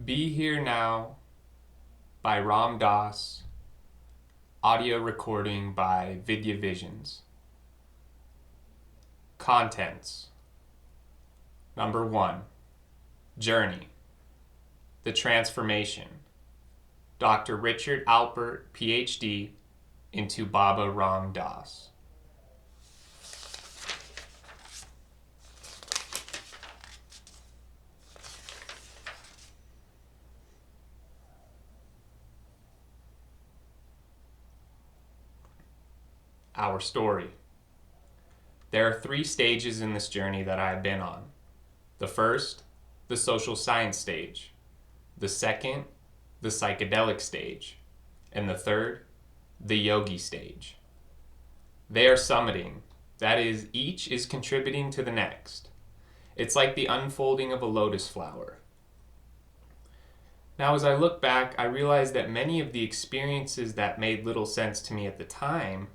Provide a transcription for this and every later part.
Be Here Now by Ram Dass, audio recording by Vidya Visions. Contents. Number 1. Journey. The Transformation. Dr. Richard Alpert, PhD, into Baba Ram Dass. Our story. There are 3 stages in this journey that I have been on. The first, the social science stage. The second, the psychedelic stage. And the third, the yogi stage. They are summiting. That is, each is contributing to the next. It's like the unfolding of a lotus flower. Now, as I look back, I realize that many of the experiences that made little sense to me at the time,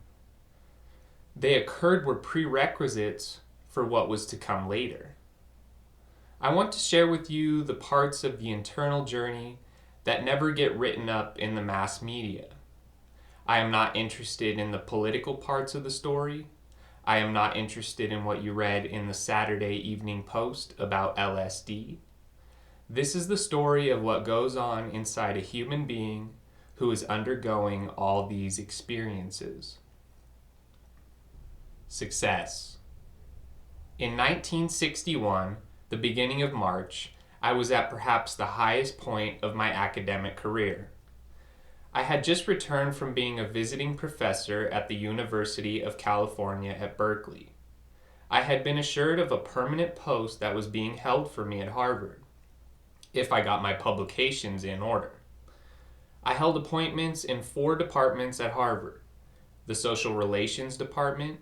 they occurred were prerequisites for what was to come later. I want to share with you the parts of the internal journey that never get written up in the mass media. I am not interested in the political parts of the story. I am not interested in what you read in the Saturday Evening Post about LSD. This is the story of what goes on inside a human being who is undergoing all these experiences. Success. In 1961, the beginning of March, I was at perhaps the highest point of my academic career. I had just returned from being a visiting professor at the University of California at Berkeley. I had been assured of a permanent post that was being held for me at Harvard, if I got my publications in order. I held appointments in 4 departments at Harvard: the Social Relations Department,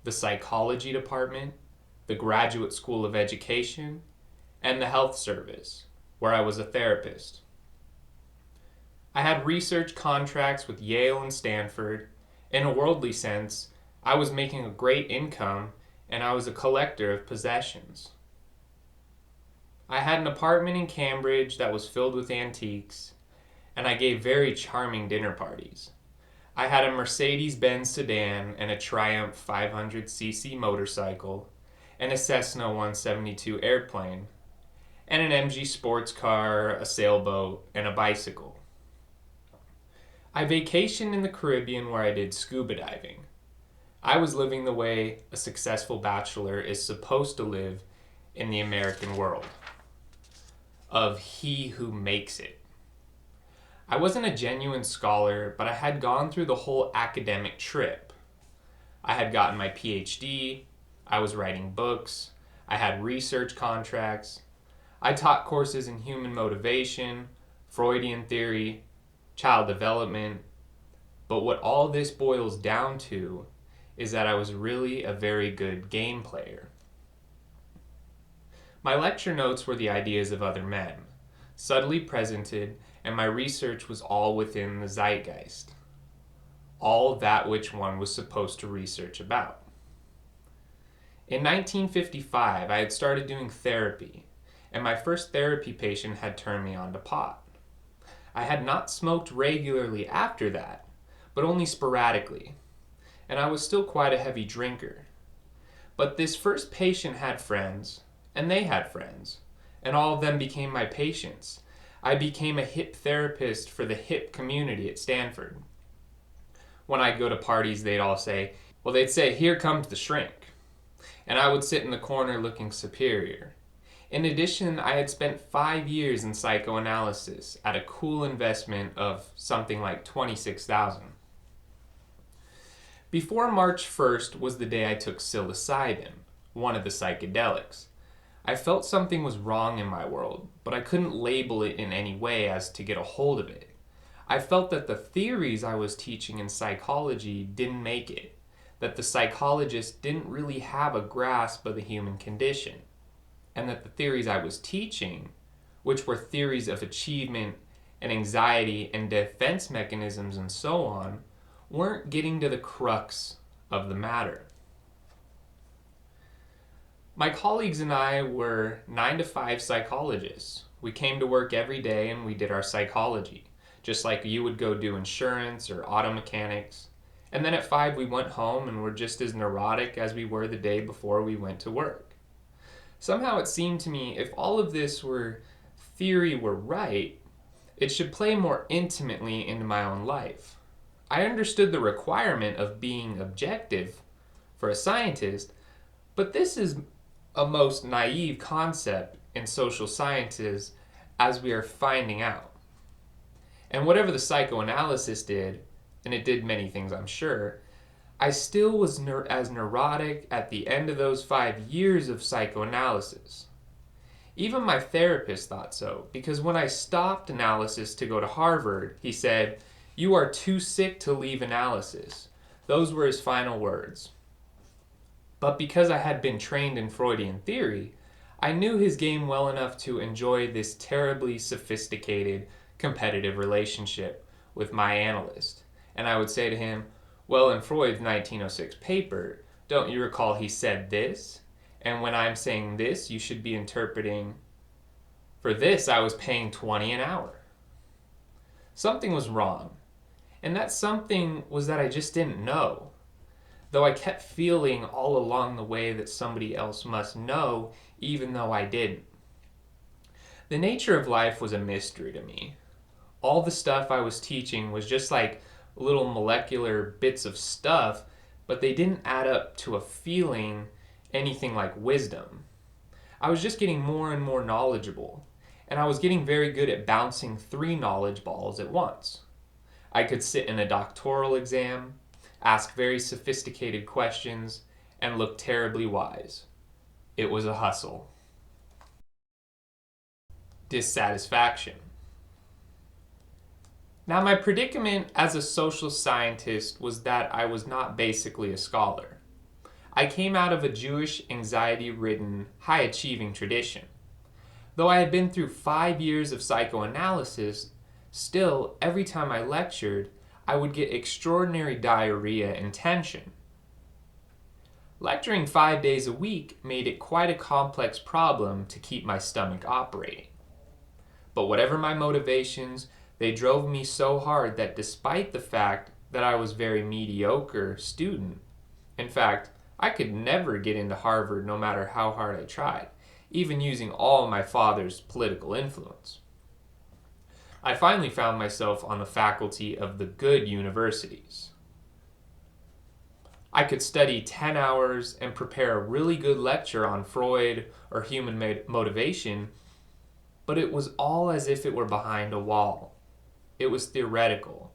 the Psychology Department, the Graduate School of Education, and the Health Service, where I was a therapist. I had research contracts with Yale and Stanford. In a worldly sense, I was making a great income, and I was a collector of possessions. I had an apartment in Cambridge that was filled with antiques, and I gave very charming dinner parties. I had a Mercedes-Benz sedan and a Triumph 500cc motorcycle, and a Cessna 172 airplane, and an MG sports car, a sailboat, and a bicycle. I vacationed in the Caribbean where I did scuba diving. I was living the way a successful bachelor is supposed to live in the American world, of he who makes it. I wasn't a genuine scholar, but I had gone through the whole academic trip. I had gotten my PhD, I was writing books, I had research contracts, I taught courses in human motivation, Freudian theory, child development, but what all this boils down to is that I was really a very good game player. My lecture notes were the ideas of other men, subtly presented, and my research was all within the zeitgeist, all that which one was supposed to research about. In 1955, I had started doing therapy, and my first therapy patient had turned me on to pot. I had not smoked regularly after that, but only sporadically, and I was still quite a heavy drinker. But this first patient had friends, and they had friends, and all of them became my patients. I became a hip therapist for the hip community at Stanford. When I'd go to parties, they'd say, "Here comes the shrink." And I would sit in the corner looking superior. In addition, I had spent 5 years in psychoanalysis at a cool investment of something like $26,000. Before March 1st was the day I took psilocybin, one of the psychedelics. I felt something was wrong in my world, but I couldn't label it in any way as to get a hold of it. I felt that the theories I was teaching in psychology didn't make it, that the psychologists didn't really have a grasp of the human condition, and that the theories I was teaching, which were theories of achievement and anxiety and defense mechanisms and so on, weren't getting to the crux of the matter. My colleagues and I were 9-to-5 psychologists. We came to work every day and we did our psychology, just like you would go do insurance or auto mechanics. And then at 5 we went home and were just as neurotic as we were the day before we went to work. Somehow it seemed to me if all of this theory were right, it should play more intimately into my own life. I understood the requirement of being objective for a scientist, but this is a most naive concept in social sciences as we are finding out. And whatever the psychoanalysis did, and it did many things I'm sure, I still was as neurotic at the end of those 5 years of psychoanalysis. Even my therapist thought so, because when I stopped analysis to go to Harvard, he said, "You are too sick to leave analysis." Those were his final words. But because I had been trained in Freudian theory, I knew his game well enough to enjoy this terribly sophisticated, competitive relationship with my analyst. And I would say to him, "Well, in Freud's 1906 paper, don't you recall he said this? And when I'm saying this, you should be interpreting, for this I was paying 20 an hour." Something was wrong. And that something was that I just didn't know. Though I kept feeling all along the way that somebody else must know, even though I didn't. The nature of life was a mystery to me. All the stuff I was teaching was just like little molecular bits of stuff, but they didn't add up to a feeling anything like wisdom. I was just getting more and more knowledgeable, and I was getting very good at bouncing 3 knowledge balls at once. I could sit in a doctoral exam, ask very sophisticated questions, and look terribly wise. It was a hustle. Dissatisfaction. Now, my predicament as a social scientist was that I was not basically a scholar. I came out of a Jewish, anxiety-ridden, high-achieving tradition. Though I had been through 5 years of psychoanalysis, still, every time I lectured, I would get extraordinary diarrhea and tension. Lecturing 5 days a week made it quite a complex problem to keep my stomach operating. But whatever my motivations, they drove me so hard that despite the fact that I was a very mediocre student, in fact, I could never get into Harvard no matter how hard I tried, even using all my father's political influence. I finally found myself on the faculty of the good universities. I could study 10 hours and prepare a really good lecture on Freud or human motivation, but it was all as if it were behind a wall. It was theoretical.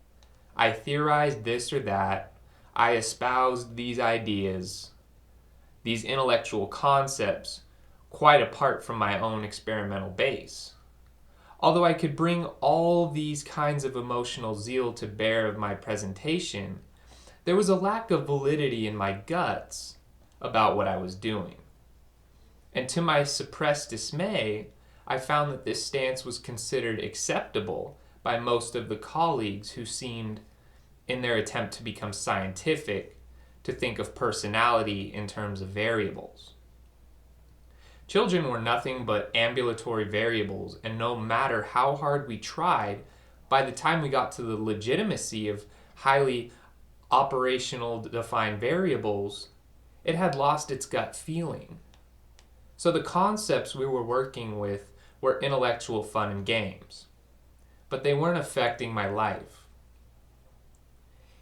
I theorized this or that. I espoused these ideas, these intellectual concepts, quite apart from my own experimental base. Although I could bring all these kinds of emotional zeal to bear of my presentation, there was a lack of validity in my guts about what I was doing. And to my suppressed dismay, I found that this stance was considered acceptable by most of the colleagues who seemed, in their attempt to become scientific, to think of personality in terms of variables. Children were nothing but ambulatory variables, and no matter how hard we tried, by the time we got to the legitimacy of highly operational defined variables, it had lost its gut feeling. So the concepts we were working with were intellectual fun and games, but they weren't affecting my life.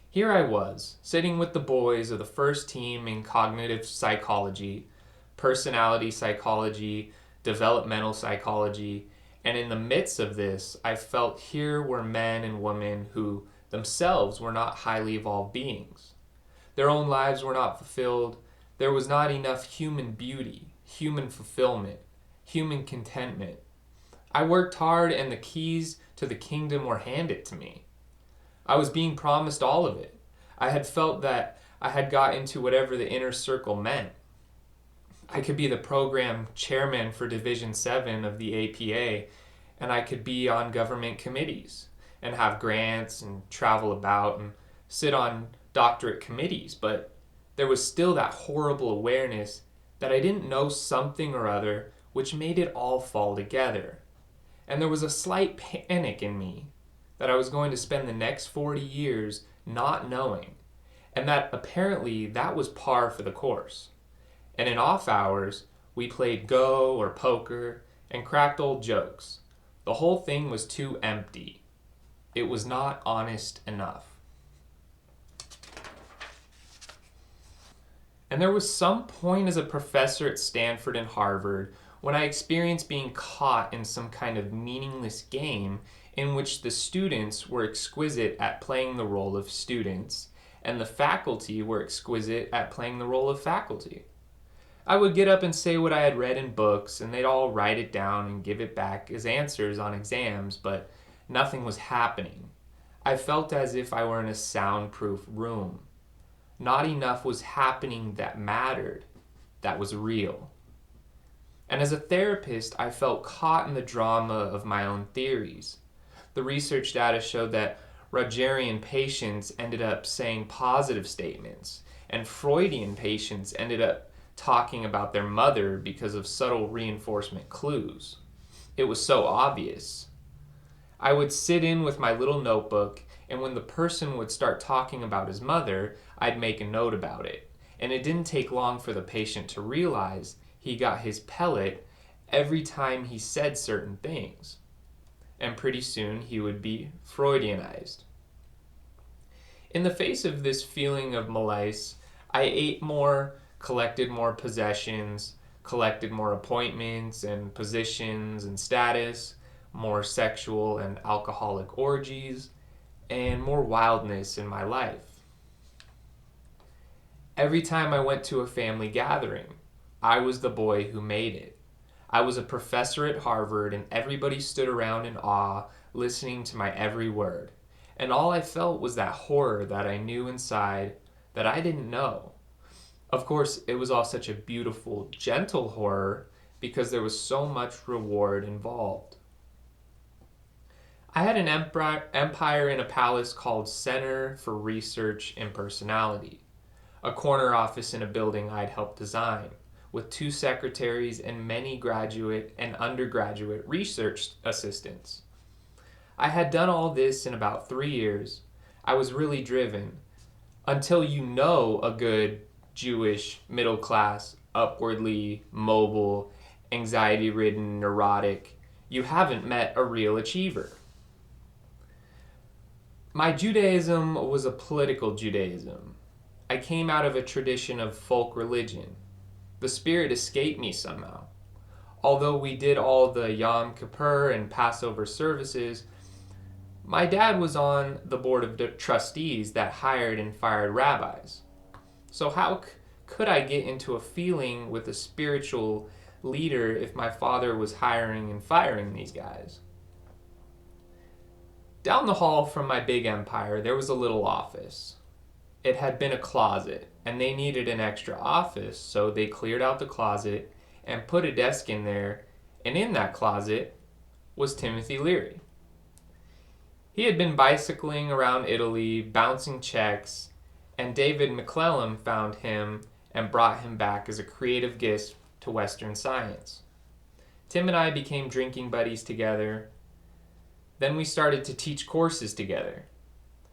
Here I was, sitting with the boys of the first team in cognitive psychology, personality psychology, developmental psychology, and in the midst of this, I felt here were men and women who themselves were not highly evolved beings. Their own lives were not fulfilled. There was not enough human beauty, human fulfillment, human contentment. I worked hard and the keys to the kingdom were handed to me. I was being promised all of it. I had felt that I had got into whatever the inner circle meant. I could be the program chairman for Division 7 of the APA, and I could be on government committees and have grants and travel about and sit on doctorate committees, but there was still that horrible awareness that I didn't know something or other which made it all fall together. and there was a slight panic in me that I was going to spend the next 40 years not knowing, and that apparently that was par for the course. And in off hours, we played Go or poker and cracked old jokes. The whole thing was too empty. It was not honest enough. And there was some point as a professor at Stanford and Harvard when I experienced being caught in some kind of meaningless game in which the students were exquisite at playing the role of students and the faculty were exquisite at playing the role of faculty. I would get up and say what I had read in books, and they'd all write it down and give it back as answers on exams, but nothing was happening. I felt as if I were in a soundproof room. Not enough was happening that mattered, that was real. And as a therapist, I felt caught in the drama of my own theories. The research data showed that Rogerian patients ended up saying positive statements, and Freudian patients ended up talking about their mother because of subtle reinforcement clues. It was so obvious. I would sit in with my little notebook, and when the person would start talking about his mother, I'd make a note about it. And it didn't take long for the patient to realize he got his pellet every time he said certain things. And pretty soon he would be Freudianized. In the face of this feeling of malaise, I ate more, collected more possessions, collected more appointments and positions and status, more sexual and alcoholic orgies, and more wildness in my life. Every time I went to a family gathering, I was the boy who made it. I was a professor at Harvard, and everybody stood around in awe, listening to my every word. And all I felt was that horror that I knew inside that I didn't know. Of course, it was all such a beautiful, gentle horror because there was so much reward involved. I had an empire in a palace called Center for Research and Personality, a corner office in a building I'd helped design, with 2 secretaries and many graduate and undergraduate research assistants. I had done all this in about 3 years. I was really driven, until you know a good Jewish, middle class, upwardly mobile, anxiety-ridden, neurotic, you haven't met a real achiever. My Judaism was a political Judaism. I came out of a tradition of folk religion. The spirit escaped me somehow. Although we did all the Yom Kippur and Passover services, my dad was on the board of trustees that hired and fired rabbis. So how could I get into a feeling with a spiritual leader if my father was hiring and firing these guys? Down the hall from my big empire, there was a little office. It had been a closet, and they needed an extra office, so they cleared out the closet and put a desk in there, and in that closet was Timothy Leary. He had been bicycling around Italy, bouncing checks, and David McClellan found him and brought him back as a creative gift to Western science. Tim and I became drinking buddies together. Then we started to teach courses together,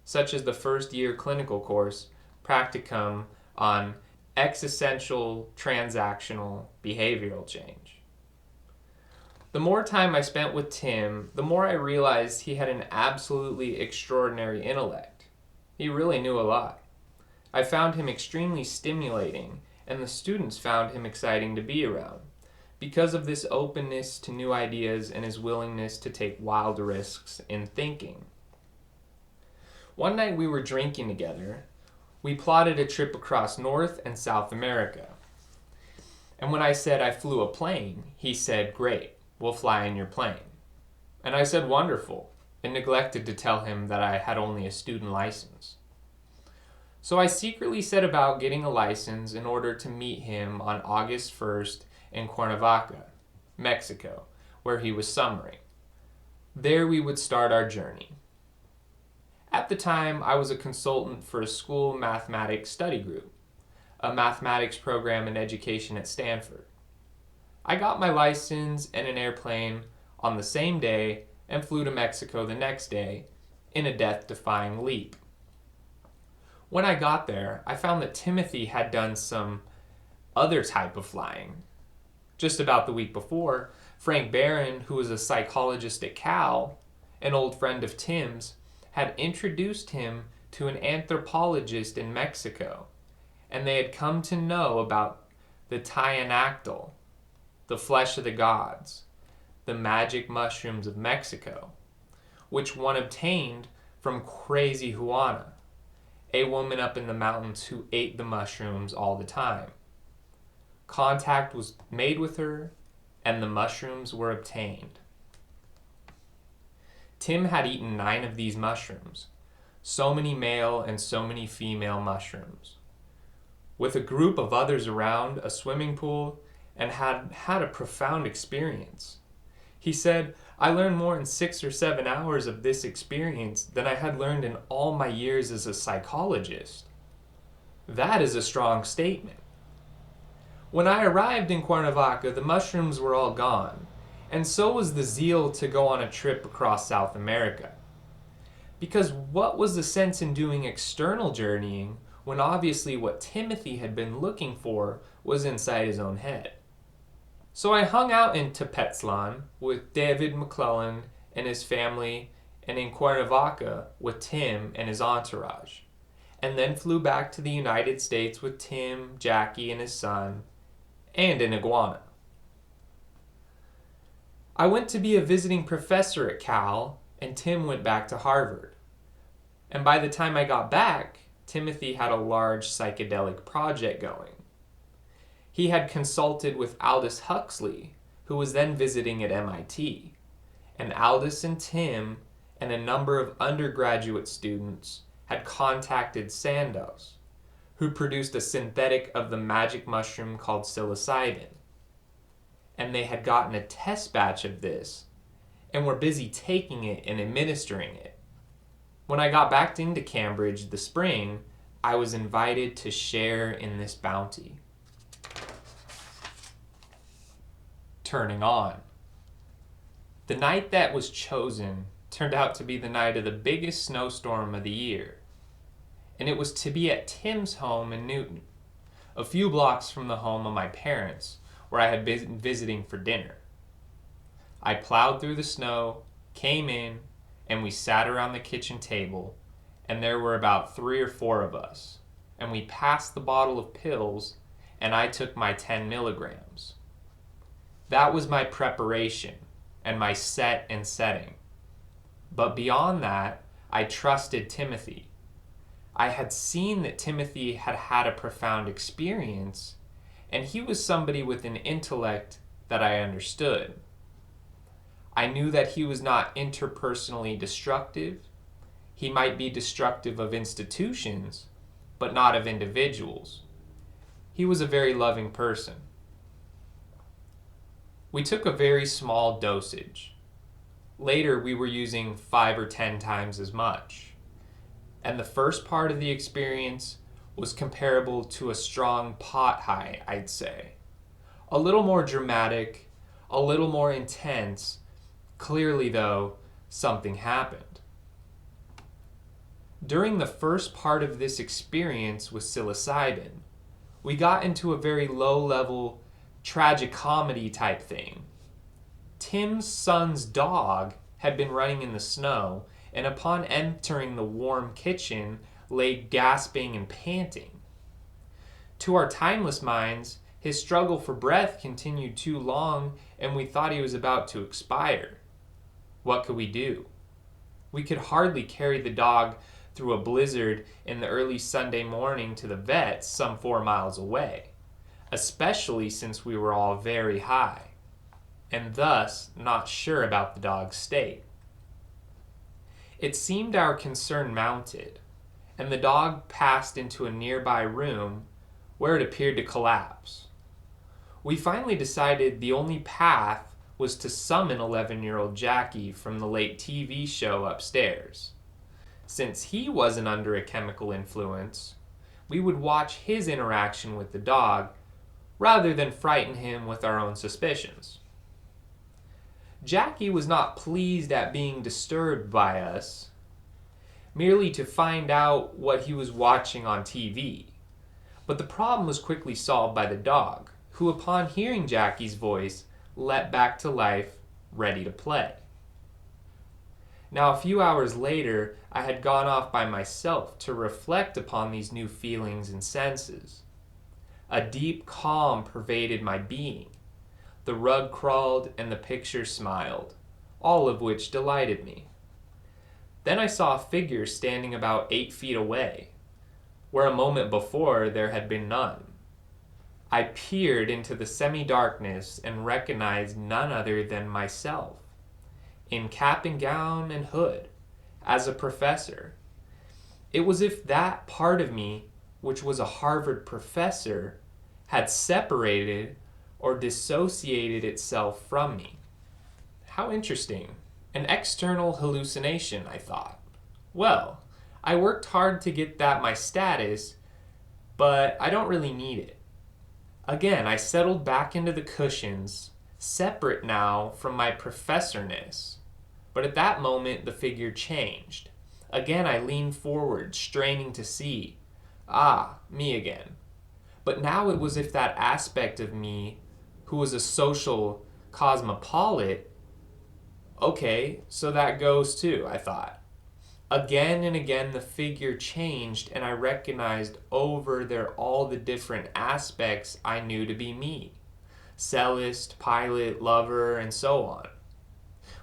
such as the first-year clinical course, Practicum, on existential transactional behavioral change. The more time I spent with Tim, the more I realized he had an absolutely extraordinary intellect. He really knew a lot. I found him extremely stimulating, and the students found him exciting to be around, because of this openness to new ideas and his willingness to take wild risks in thinking. One night we were drinking together. We plotted a trip across North and South America. And when I said I flew a plane, he said, "Great, we'll fly in your plane." And I said, "Wonderful," and neglected to tell him that I had only a student license. So I secretly set about getting a license in order to meet him on August 1st in Cuernavaca, Mexico, where he was summering. There we would start our journey. At the time, I was a consultant for a school mathematics study group, a mathematics program in education at Stanford. I got my license and an airplane on the same day and flew to Mexico the next day in a death-defying leap. When I got there, I found that Timothy had done some other type of flying. Just about the week before, Frank Barron, who was a psychologist at Cal, an old friend of Tim's, had introduced him to an anthropologist in Mexico, and they had come to know about the Tianactol, the flesh of the gods, the magic mushrooms of Mexico, which one obtained from Crazy Juana, a woman up in the mountains who ate the mushrooms all the time. Contact was made with her, and the mushrooms were obtained. Tim had eaten 9 of these mushrooms, so many male and so many female mushrooms, with a group of others around a swimming pool, and had had a profound experience. He said, "I learned more in 6 or 7 hours of this experience than I had learned in all my years as a psychologist." That is a strong statement. When I arrived in Cuernavaca, the mushrooms were all gone, and so was the zeal to go on a trip across South America. Because what was the sense in doing external journeying when obviously what Timothy had been looking for was inside his own head? So I hung out in Tepetlan with David McClellan and his family, and in Cuernavaca with Tim and his entourage, and then flew back to the United States with Tim, Jackie, and his son, and an iguana. I went to be a visiting professor at Cal, and Tim went back to Harvard. And by the time I got back, Timothy had a large psychedelic project going. He had consulted with Aldous Huxley, who was then visiting at MIT, and Aldous and Tim and a number of undergraduate students had contacted Sandoz, who produced a synthetic of the magic mushroom called psilocybin. And they had gotten a test batch of this and were busy taking it and administering it. When I got back into Cambridge this spring, I was invited to share in this bounty. Turning on. The night that was chosen turned out to be the night of the biggest snowstorm of the year, and it was to be at Tim's home in Newton, a few blocks from the home of my parents, where I had been visiting for dinner. I plowed through the snow, came in, and we sat around the kitchen table, and there were about 3 or 4 of us, and we passed the bottle of pills, and I took my 10 milligrams. That was my preparation and my set and setting. But beyond that, I trusted Timothy. I had seen that Timothy had had a profound experience, and he was somebody with an intellect that I understood. I knew that he was not interpersonally destructive. He might be destructive of institutions, but not of individuals. He was a very loving person. We took a very small dosage. Later, we were using 5 or 10 times as much. And the first part of the experience was comparable to a strong pot high, I'd say. A little more dramatic, a little more intense. Clearly, though, something happened. During the first part of this experience with psilocybin, we got into a very low-level tragicomedy type thing. Tim's son's dog had been running in the snow, and upon entering the warm kitchen, lay gasping and panting. To our timeless minds, his struggle for breath continued too long, and we thought he was about to expire. What could we do? We could hardly carry the dog through a blizzard in the early Sunday morning to the vet some 4 miles away, especially since we were all very high, and thus not sure about the dog's state. It seemed our concern mounted, and the dog passed into a nearby room where it appeared to collapse. We finally decided the only path was to summon 11-year-old Jackie from the late TV show upstairs. Since he wasn't under a chemical influence, we would watch his interaction with the dog rather than frighten him with our own suspicions. Jackie was not pleased at being disturbed by us, merely to find out what he was watching on TV. But the problem was quickly solved by the dog, who upon hearing Jackie's voice, leapt back to life, ready to play. Now a few hours later, I had gone off by myself to reflect upon these new feelings and senses. A deep calm pervaded my being. The rug crawled and the picture smiled, all of which delighted me. Then I saw a figure standing about 8 feet away, where a moment before there had been none. I peered into the semi-darkness and recognized none other than myself, in cap and gown and hood, as a professor. It was as if that part of me, which was a Harvard professor, had separated or dissociated itself from me. How interesting. An external hallucination, I thought. Well, I worked hard to get that my status, but I don't really need it. Again, I settled back into the cushions, separate now from my professorness. But at that moment, the figure changed. Again, I leaned forward, straining to see. Ah, me again. But now it was as if that aspect of me, who was a social cosmopolite, okay, so that goes too, I thought. Again and again the figure changed, and I recognized over there all the different aspects I knew to be me. Cellist, pilot, lover, and so on.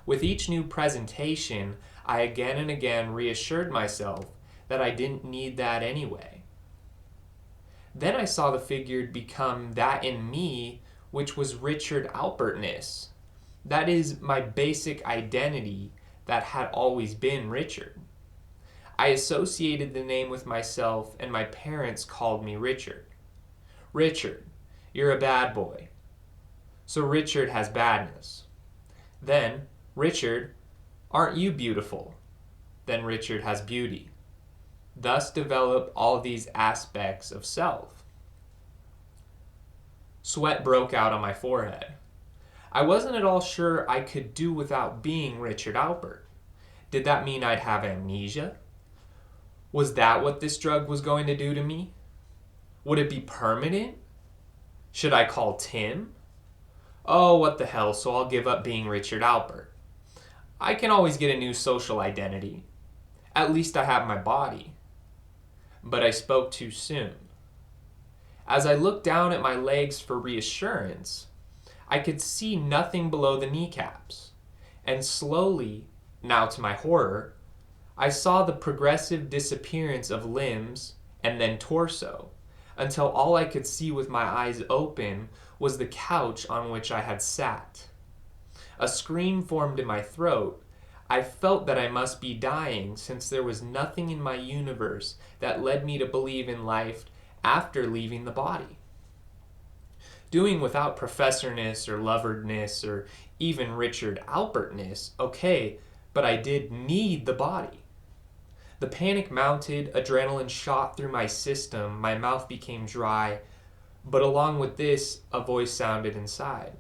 With each new presentation, I again and again reassured myself that I didn't need that anyway. Then I saw the figure become that in me which was Richard Alpertness. That is my basic identity that had always been Richard. I associated the name with myself, and my parents called me Richard. Richard, you're a bad boy. So Richard has badness. Then, Richard, aren't you beautiful? Then Richard has beauty. Thus develop all these aspects of self. Sweat broke out on my forehead. I wasn't at all sure I could do without being Richard Alpert. Did that mean I'd have amnesia? Was that what this drug was going to do to me? Would it be permanent? Should I call Tim? Oh, what the hell, so I'll give up being Richard Alpert. I can always get a new social identity. At least I have my body. But I spoke too soon. As I looked down at my legs for reassurance, I could see nothing below the kneecaps, and slowly, now to my horror, I saw the progressive disappearance of limbs and then torso, until all I could see with my eyes open was the couch on which I had sat. A scream formed in my throat. I felt that I must be dying, since there was nothing in my universe that led me to believe in life after leaving the body. Doing without professorness or loverness or even Richard Alpertness, okay, but I did need the body. The panic mounted, adrenaline shot through my system, my mouth became dry, but along with this, a voice sounded inside.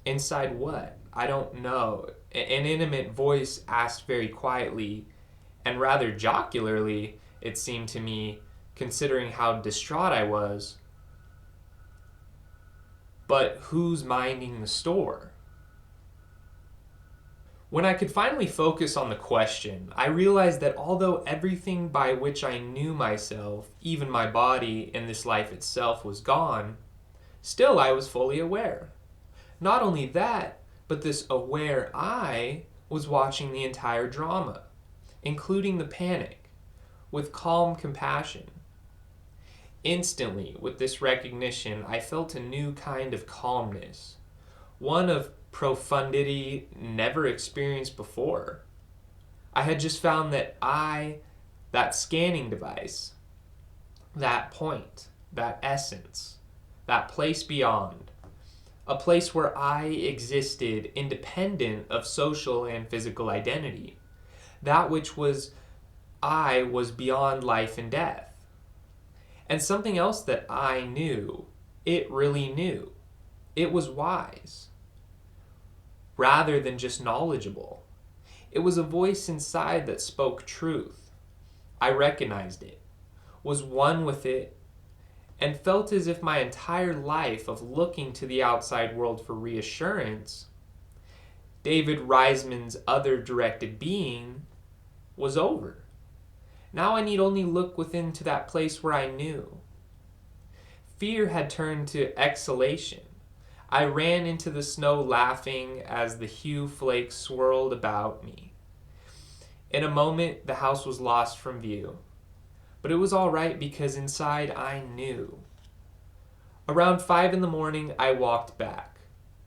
Inside what? I don't know. An intimate voice asked very quietly, and rather jocularly, it seemed to me, considering how distraught I was. But who's minding the store? When I could finally focus on the question, I realized that although everything by which I knew myself, even my body and this life itself, was gone, still I was fully aware. Not only that, but this aware I was watching the entire drama, including the panic, with calm compassion. Instantly, with this recognition, I felt a new kind of calmness, one of profundity never experienced before. I had just found that that scanning device, that point, that essence, that place beyond, a place where I existed independent of social and physical identity, that which was I was beyond life and death. And something else that I knew, it really knew. It was wise. rather than just knowledgeable. It was a voice inside that spoke truth. I recognized it, was one with it, and felt as if my entire life of looking to the outside world for reassurance, David Reisman's other directed being, was over. Now I need only look within to that place where I knew. Fear had turned to exhalation. I ran into the snow laughing as the dew flakes swirled about me. In a moment, the house was lost from view. But it was all right because inside I knew. Around 5 a.m, I walked back,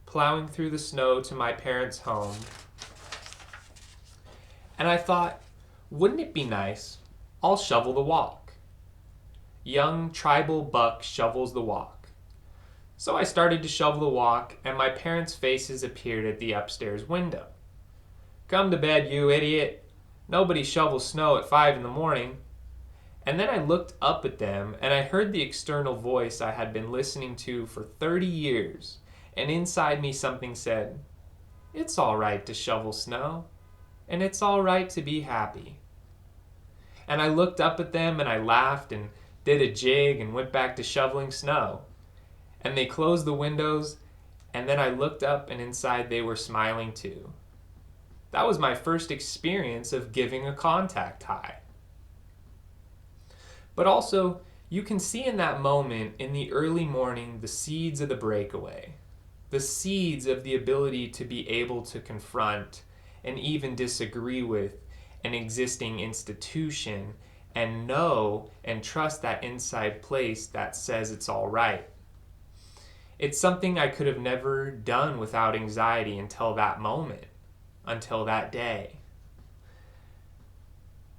plowing through the snow to my parents' home. And I thought, wouldn't it be nice? I'll shovel the walk. Young tribal buck shovels the walk. So I started to shovel the walk, and my parents' faces appeared at the upstairs window. Come to bed, you idiot. Nobody shovels snow at 5 a.m. And then I looked up at them, and I heard the external voice I had been listening to for 30 years, and inside me something said, it's all right to shovel snow, and it's all right to be happy. And I looked up at them, and I laughed, and did a jig, and went back to shoveling snow. And they closed the windows, and then I looked up, and inside they were smiling too. That was my first experience of giving a contact high. But also, you can see in that moment, in the early morning, the seeds of the breakaway. The seeds of the ability to be able to confront and even disagree with an existing institution and know and trust that inside place that says it's all right. It's something I could have never done without anxiety until that moment, until that day.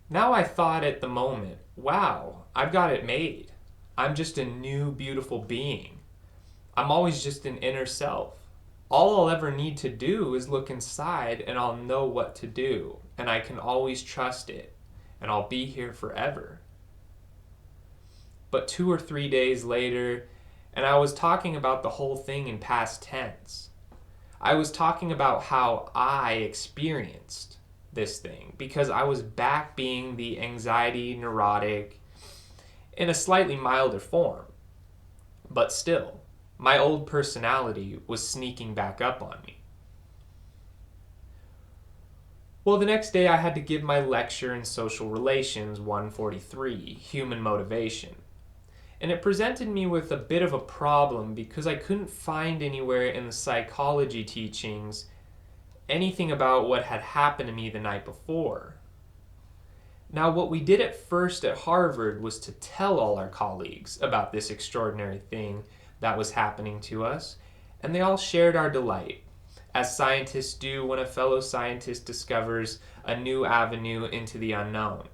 Now I thought at the moment, wow, I've got it made. I'm just a new, beautiful being. I'm always just an inner self. All I'll ever need to do is look inside and I'll know what to do. And I can always trust it. And I'll be here forever. But 2 or 3 days later, and I was talking about the whole thing in past tense. I was talking about how I experienced this thing because I was back being the anxiety neurotic in a slightly milder form. But still, my old personality was sneaking back up on me. Well, the next day I had to give my lecture in Social Relations 143, Human Motivation. And it presented me with a bit of a problem because I couldn't find anywhere in the psychology teachings anything about what had happened to me the night before. Now, what we did at first at Harvard was to tell all our colleagues about this extraordinary thing that was happening to us, and they all shared our delight, as scientists do when a fellow scientist discovers a new avenue into the unknown.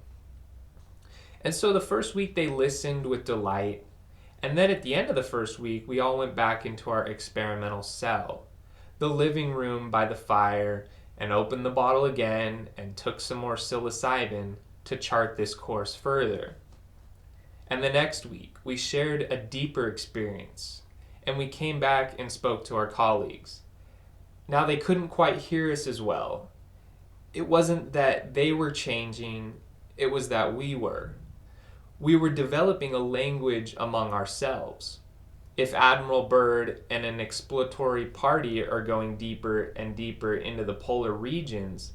And so the first week they listened with delight, and then at the end of the first week, we all went back into our experimental cell, the living room by the fire, and opened the bottle again and took some more psilocybin to chart this course further. And the next week, we shared a deeper experience, and we came back and spoke to our colleagues. Now they couldn't quite hear us as well. It wasn't that they were changing, it was that we were. We were developing a language among ourselves. If Admiral Byrd and an exploratory party are going deeper and deeper into the polar regions,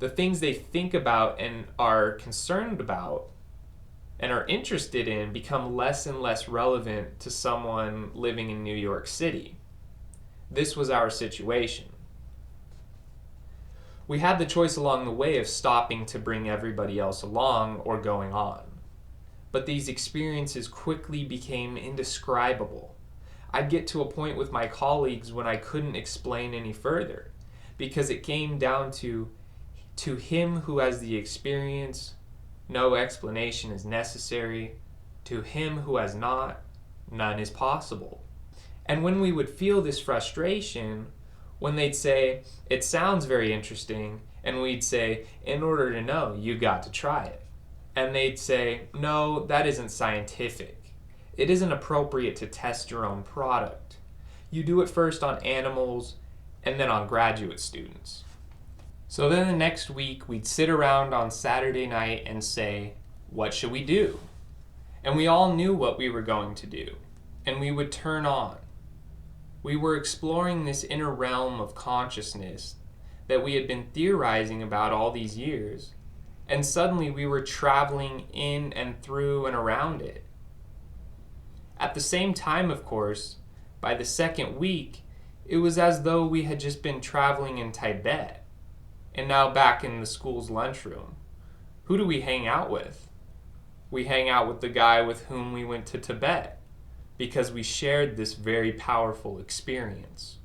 the things they think about and are concerned about and are interested in become less and less relevant to someone living in New York City. This was our situation. We had the choice along the way of stopping to bring everybody else along or going on. But these experiences quickly became indescribable. I'd get to a point with my colleagues when I couldn't explain any further, because it came down to him who has the experience, no explanation is necessary. To him who has not, none is possible. And when we would feel this frustration, when they'd say, it sounds very interesting, and we'd say, in order to know, you got to try it. And they'd say, no, that isn't scientific. It isn't appropriate to test your own product. You do it first on animals, and then on graduate students. So then the next week, we'd sit around on Saturday night and say, what should we do? And we all knew what we were going to do, and we would turn on. We were exploring this inner realm of consciousness that we had been theorizing about all these years, and suddenly we were traveling in and through and around it. At the same time, of course, by the second week, it was as though we had just been traveling in Tibet, and now back in the school's lunchroom. Who do we hang out with? We hang out with the guy with whom we went to Tibet, because we shared this very powerful experience.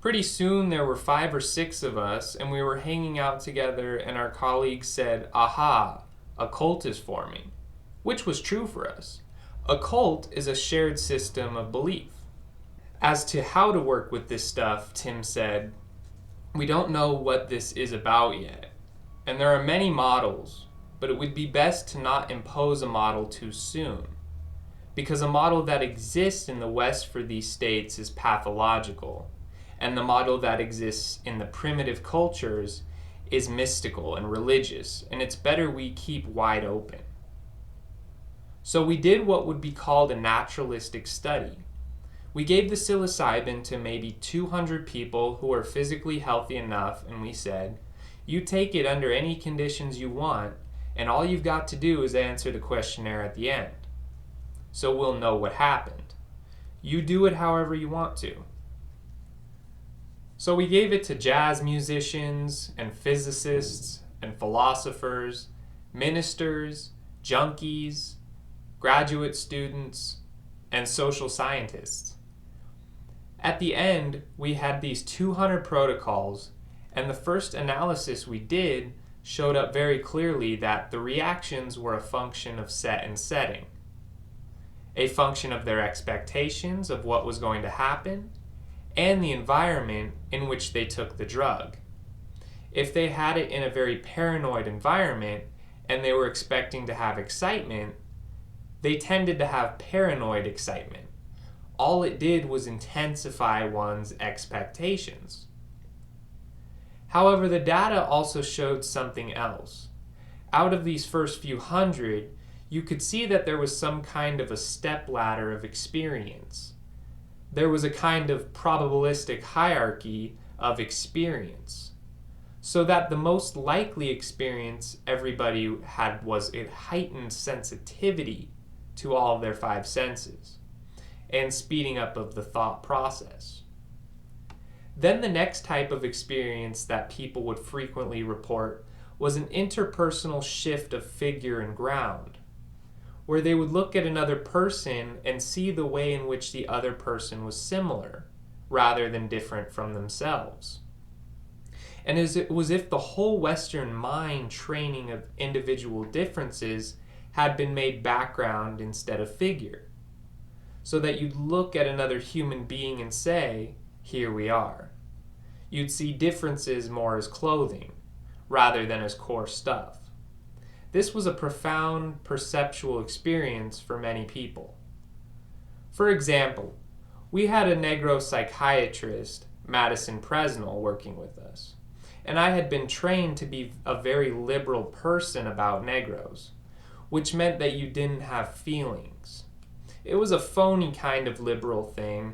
Pretty soon there were 5 or 6 of us, and we were hanging out together, and our colleagues said, aha, a cult is forming, which was true for us. A cult is a shared system of belief. As to how to work with this stuff, Tim said, we don't know what this is about yet, and there are many models, but it would be best to not impose a model too soon, because a model that exists in the West for these states is pathological, and the model that exists in the primitive cultures is mystical and religious, and it's better we keep wide open. So we did what would be called a naturalistic study. We gave the psilocybin to maybe 200 people who are physically healthy enough, and we said, you take it under any conditions you want, and all you've got to do is answer the questionnaire at the end. So we'll know what happened. You do it however you want to. So we gave it to jazz musicians and physicists and philosophers, ministers, junkies, graduate students, and social scientists. At the end, we had these 200 protocols, and the first analysis we did showed up very clearly that the reactions were a function of set and setting, a function of their expectations of what was going to happen, and the environment in which they took the drug. If they had it in a very paranoid environment and they were expecting to have excitement, they tended to have paranoid excitement. All it did was intensify one's expectations. However, the data also showed something else. Out of these first few hundred, you could see that there was some kind of a stepladder of experience. There was a kind of probabilistic hierarchy of experience, so that the most likely experience everybody had was a heightened sensitivity to all of their 5 senses, and speeding up of the thought process. Then the next type of experience that people would frequently report was an interpersonal shift of figure and ground, where they would look at another person and see the way in which the other person was similar, rather than different from themselves. And it was if the whole Western mind training of individual differences had been made background instead of figure, so that you'd look at another human being and say, here we are. You'd see differences more as clothing, rather than as core stuff. This was a profound perceptual experience for many people. For example, we had a Negro psychiatrist, Madison Presnell, working with us, and I had been trained to be a very liberal person about Negros, which meant that you didn't have feelings. It was a phony kind of liberal thing.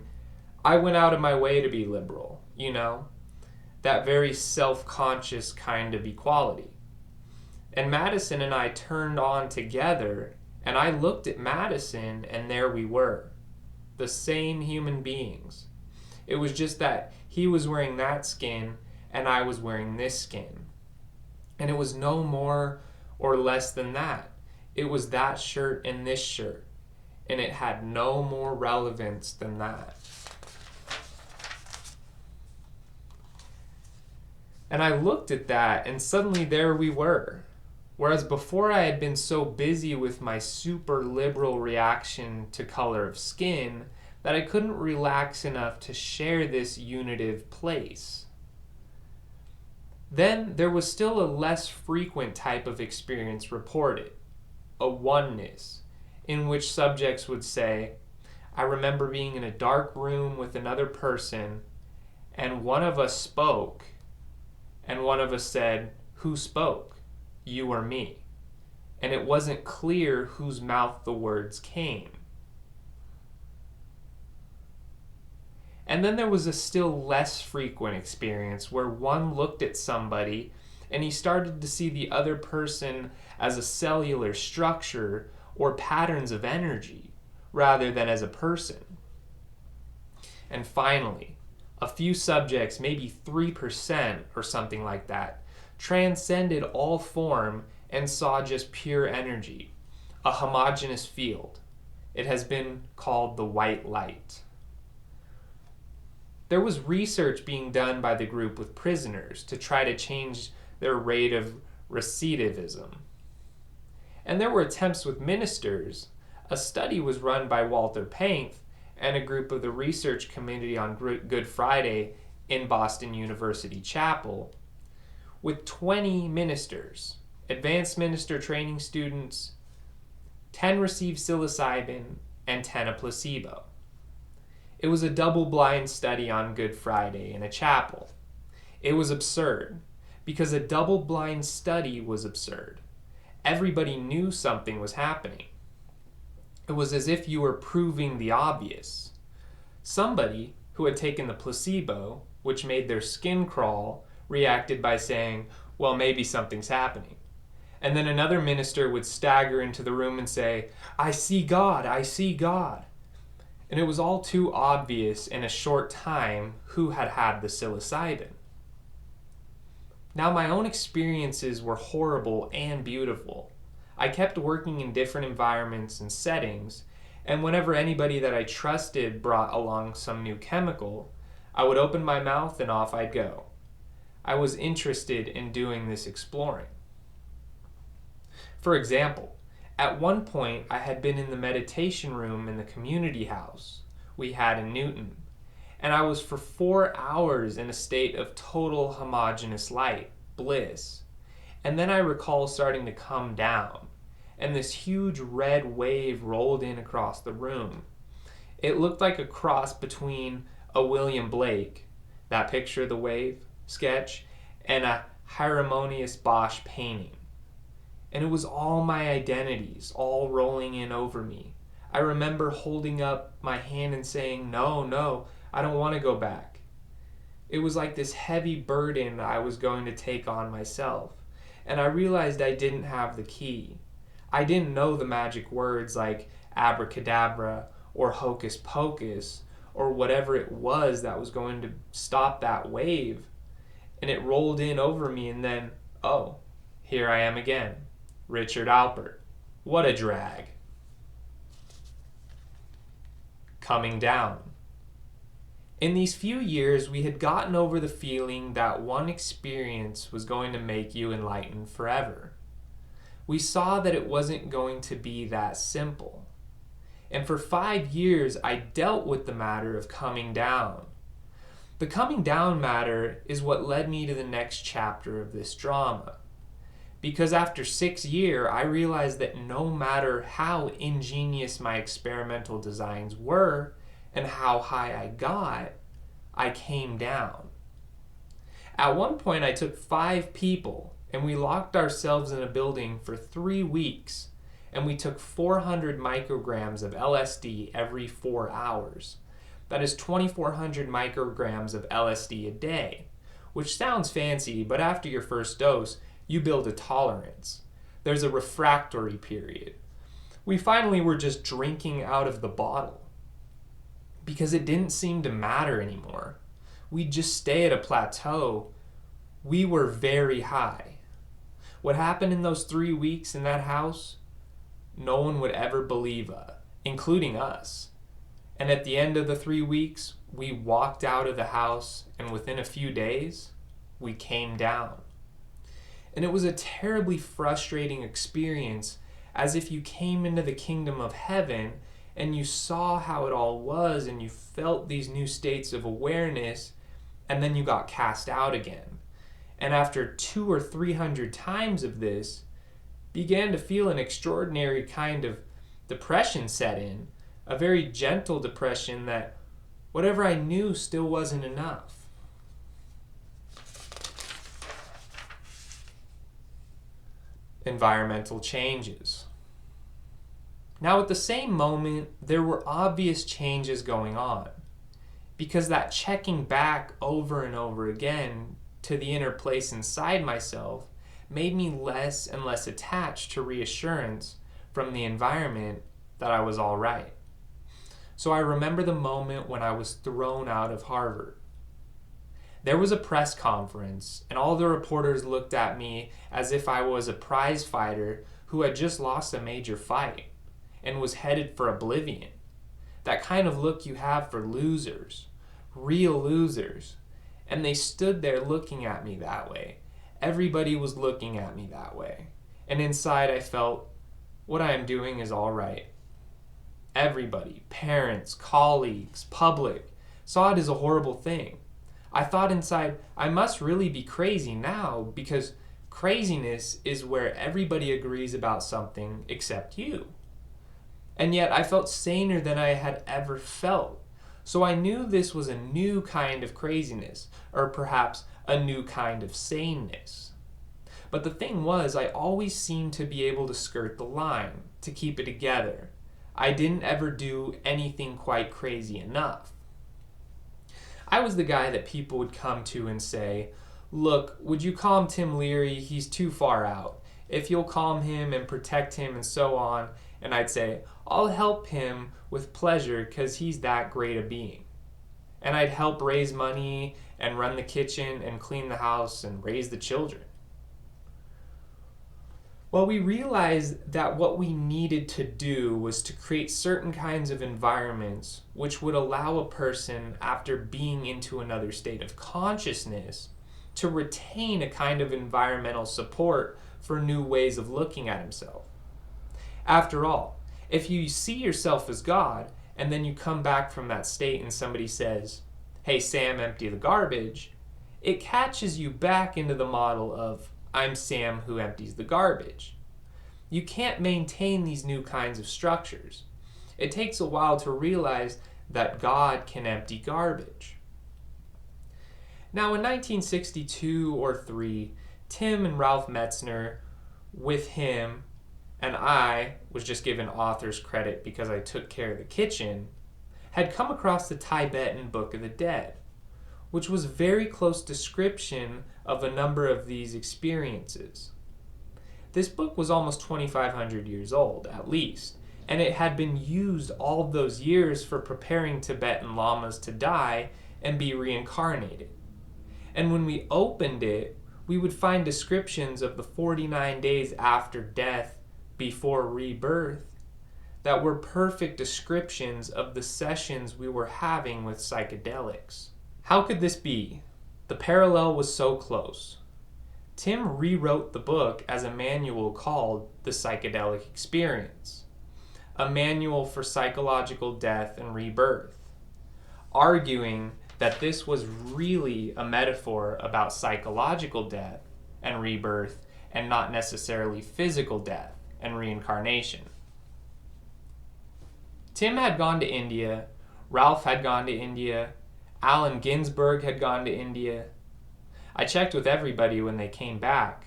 I went out of my way to be liberal, you know? That very self-conscious kind of equality. And Madison and I turned on together, and I looked at Madison, and there we were, the same human beings. It was just that he was wearing that skin, and I was wearing this skin. And it was no more or less than that. It was that shirt and this shirt, and it had no more relevance than that. And I looked at that, and suddenly there we were. Whereas before I had been so busy with my super liberal reaction to color of skin that I couldn't relax enough to share this unitive place. Then there was still a less frequent type of experience reported, a oneness, in which subjects would say, I remember being in a dark room with another person, and one of us spoke, and one of us said, "Who spoke? You or me?" And it wasn't clear whose mouth the words came. And then there was a still less frequent experience where one looked at somebody and he started to see the other person as a cellular structure or patterns of energy rather than as a person. And finally, a few subjects, maybe 3% or something like that, transcended all form and saw just pure energy, a homogeneous field. It has been called the white light. There was research being done by the group with prisoners to try to change their rate of recidivism. And there were attempts with ministers. A study was run by Walter Painth and a group of the Research Committee on Good Friday in Boston University Chapel with 20 ministers, advanced minister training students. 10 received psilocybin and 10 a placebo. It was a double-blind study on Good Friday in a chapel. It was absurd, because a double-blind study was absurd. Everybody knew something was happening. It was as if you were proving the obvious. Somebody who had taken the placebo, which made their skin crawl, reacted by saying, "Well, maybe something's happening." And then another minister would stagger into the room and say, "I see God, I see God." And it was all too obvious in a short time who had had the psilocybin. Now, my own experiences were horrible and beautiful. I kept working in different environments and settings, and whenever anybody that I trusted brought along some new chemical, I would open my mouth and off I'd go. I was interested in doing this exploring. For example, at one point I had been in the meditation room in the community house we had in Newton, and I was for 4 hours in a state of total homogeneous light, bliss. And then I recall starting to come down, and this huge red wave rolled in across the room. It looked like a cross between a William Blake, that picture of the wave sketch, and a Hieronymus Bosch painting. And it was all my identities, all rolling in over me. I remember holding up my hand and saying, no, I don't want to go back. It was like this heavy burden I was going to take on myself. And I realized I didn't have the key. I didn't know the magic words like abracadabra or hocus pocus or whatever it was that was going to stop that wave. And it rolled in over me, and then, oh, here I am again. Richard Alpert. What a drag. Coming down. In these few years, we had gotten over the feeling that one experience was going to make you enlightened forever. We saw that it wasn't going to be that simple. And for 5 years, I dealt with the matter of coming down. The coming down matter is what led me to the next chapter of this drama. Because after 6 years, I realized that no matter how ingenious my experimental designs were and how high I got, I came down. At one point, I took 5 people and we locked ourselves in a building for 3 weeks, and we took 400 micrograms of LSD every 4 hours. That is 2,400 micrograms of LSD a day, which sounds fancy, but after your first dose, you build a tolerance. There's a refractory period. We finally were just drinking out of the bottle because it didn't seem to matter anymore. We'd just stay at a plateau. We were very high. What happened in those 3 weeks in that house, no one would ever believe, including us. And at the end of the 3 weeks, we walked out of the house, and within a few days, we came down. And it was a terribly frustrating experience, as if you came into the kingdom of heaven and you saw how it all was and you felt these new states of awareness, and then you got cast out again. And after 200 or 300 times of this, began to feel an extraordinary kind of depression set in, a very gentle depression that whatever I knew still wasn't enough. Environmental changes. Now, at the same moment, there were obvious changes going on, because that checking back over and over again to the inner place inside myself made me less and less attached to reassurance from the environment that I was all right. So I remember the moment when I was thrown out of Harvard. There was a press conference, and all the reporters looked at me as if I was a prize fighter who had just lost a major fight and was headed for oblivion. That kind of look you have for losers, real losers. And they stood there looking at me that way. Everybody was looking at me that way. And inside I felt, what I am doing is all right. Everybody, parents, colleagues, public, saw it as a horrible thing. I thought inside, I must really be crazy now, because craziness is where everybody agrees about something except you. And yet I felt saner than I had ever felt. So I knew this was a new kind of craziness, or perhaps a new kind of saneness. But the thing was, I always seemed to be able to skirt the line, to keep it together. I didn't ever do anything quite crazy enough. I was the guy that people would come to and say, look, would you calm Tim Leary? He's too far out. If you'll calm him and protect him and so on. And I'd say, I'll help him with pleasure because he's that great a being. And I'd help raise money and run the kitchen and clean the house and raise the children. Well, we realized that what we needed to do was to create certain kinds of environments which would allow a person, after being into another state of consciousness, to retain a kind of environmental support for new ways of looking at himself. After all, if you see yourself as God, and then you come back from that state and somebody says, hey, Sam, empty the garbage, it catches you back into the model of, I'm Sam who empties the garbage. You can't maintain these new kinds of structures. It takes a while to realize that God can empty garbage. Now in 1962 or 3, Tim and Ralph Metzner, with him, and I was just given author's credit because I took care of the kitchen, had come across the Tibetan Book of the Dead, which was a very close description of a number of these experiences. This book was almost 2,500 years old, at least, and it had been used all of those years for preparing Tibetan lamas to die and be reincarnated. And when we opened it, we would find descriptions of the 49 days after death before rebirth that were perfect descriptions of the sessions we were having with psychedelics. How could this be? The parallel was so close. Tim rewrote the book as a manual called The Psychedelic Experience, a manual for psychological death and rebirth, arguing that this was really a metaphor about psychological death and rebirth and not necessarily physical death and reincarnation. Tim had gone to India, Ralph had gone to India, Allen Ginsberg had gone to India. I checked with everybody when they came back.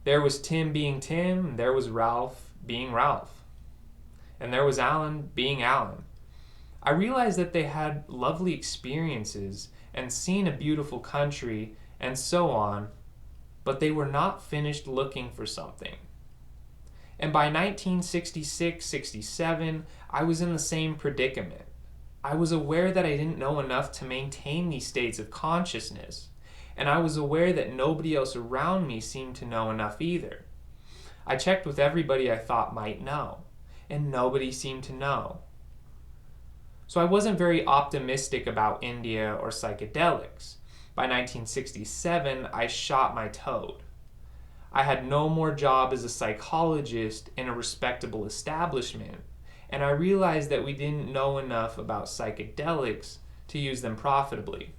There was Tim being Tim, there was Ralph being Ralph, and there was Allen being Allen. I realized that they had lovely experiences and seen a beautiful country and so on, but they were not finished looking for something. And by 1966-67, I was in the same predicament. I was aware that I didn't know enough to maintain these states of consciousness, and I was aware that nobody else around me seemed to know enough either. I checked with everybody I thought might know, and nobody seemed to know. So I wasn't very optimistic about India or psychedelics. By 1967, I shot my toad. I had no more job as a psychologist in a respectable establishment, and I realized that we didn't know enough about psychedelics to use them profitably.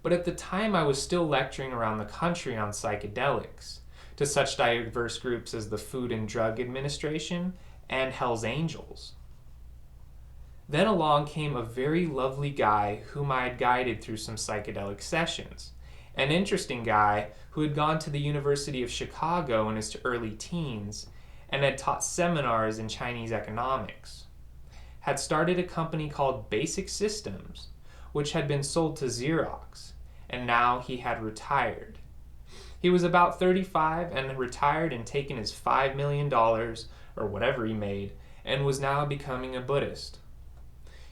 But at the time, I was still lecturing around the country on psychedelics to such diverse groups as the Food and Drug Administration and Hell's Angels. Then along came a very lovely guy whom I had guided through some psychedelic sessions. An interesting guy who had gone to the University of Chicago in his early teens and had taught seminars in Chinese economics. Had started a company called Basic Systems, which had been sold to Xerox, and now he had retired. He was about 35 and had retired and taken his $5 million, or whatever he made, and was now becoming a Buddhist.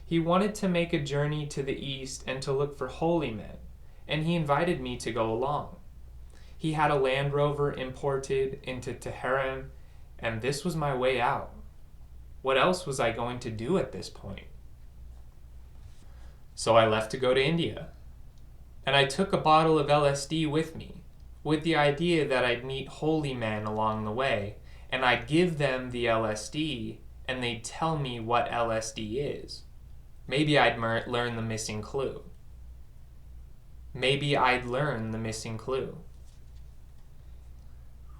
He wanted to make a journey to the east and to look for holy men, and he invited me to go along. He had a Land Rover imported into Tehran, and this was my way out. What else was I going to do at this point? So I left to go to India, and I took a bottle of LSD with me, with the idea that I'd meet holy men along the way, and I'd give them the LSD, and they'd tell me what LSD is. Maybe I'd learn the missing clue.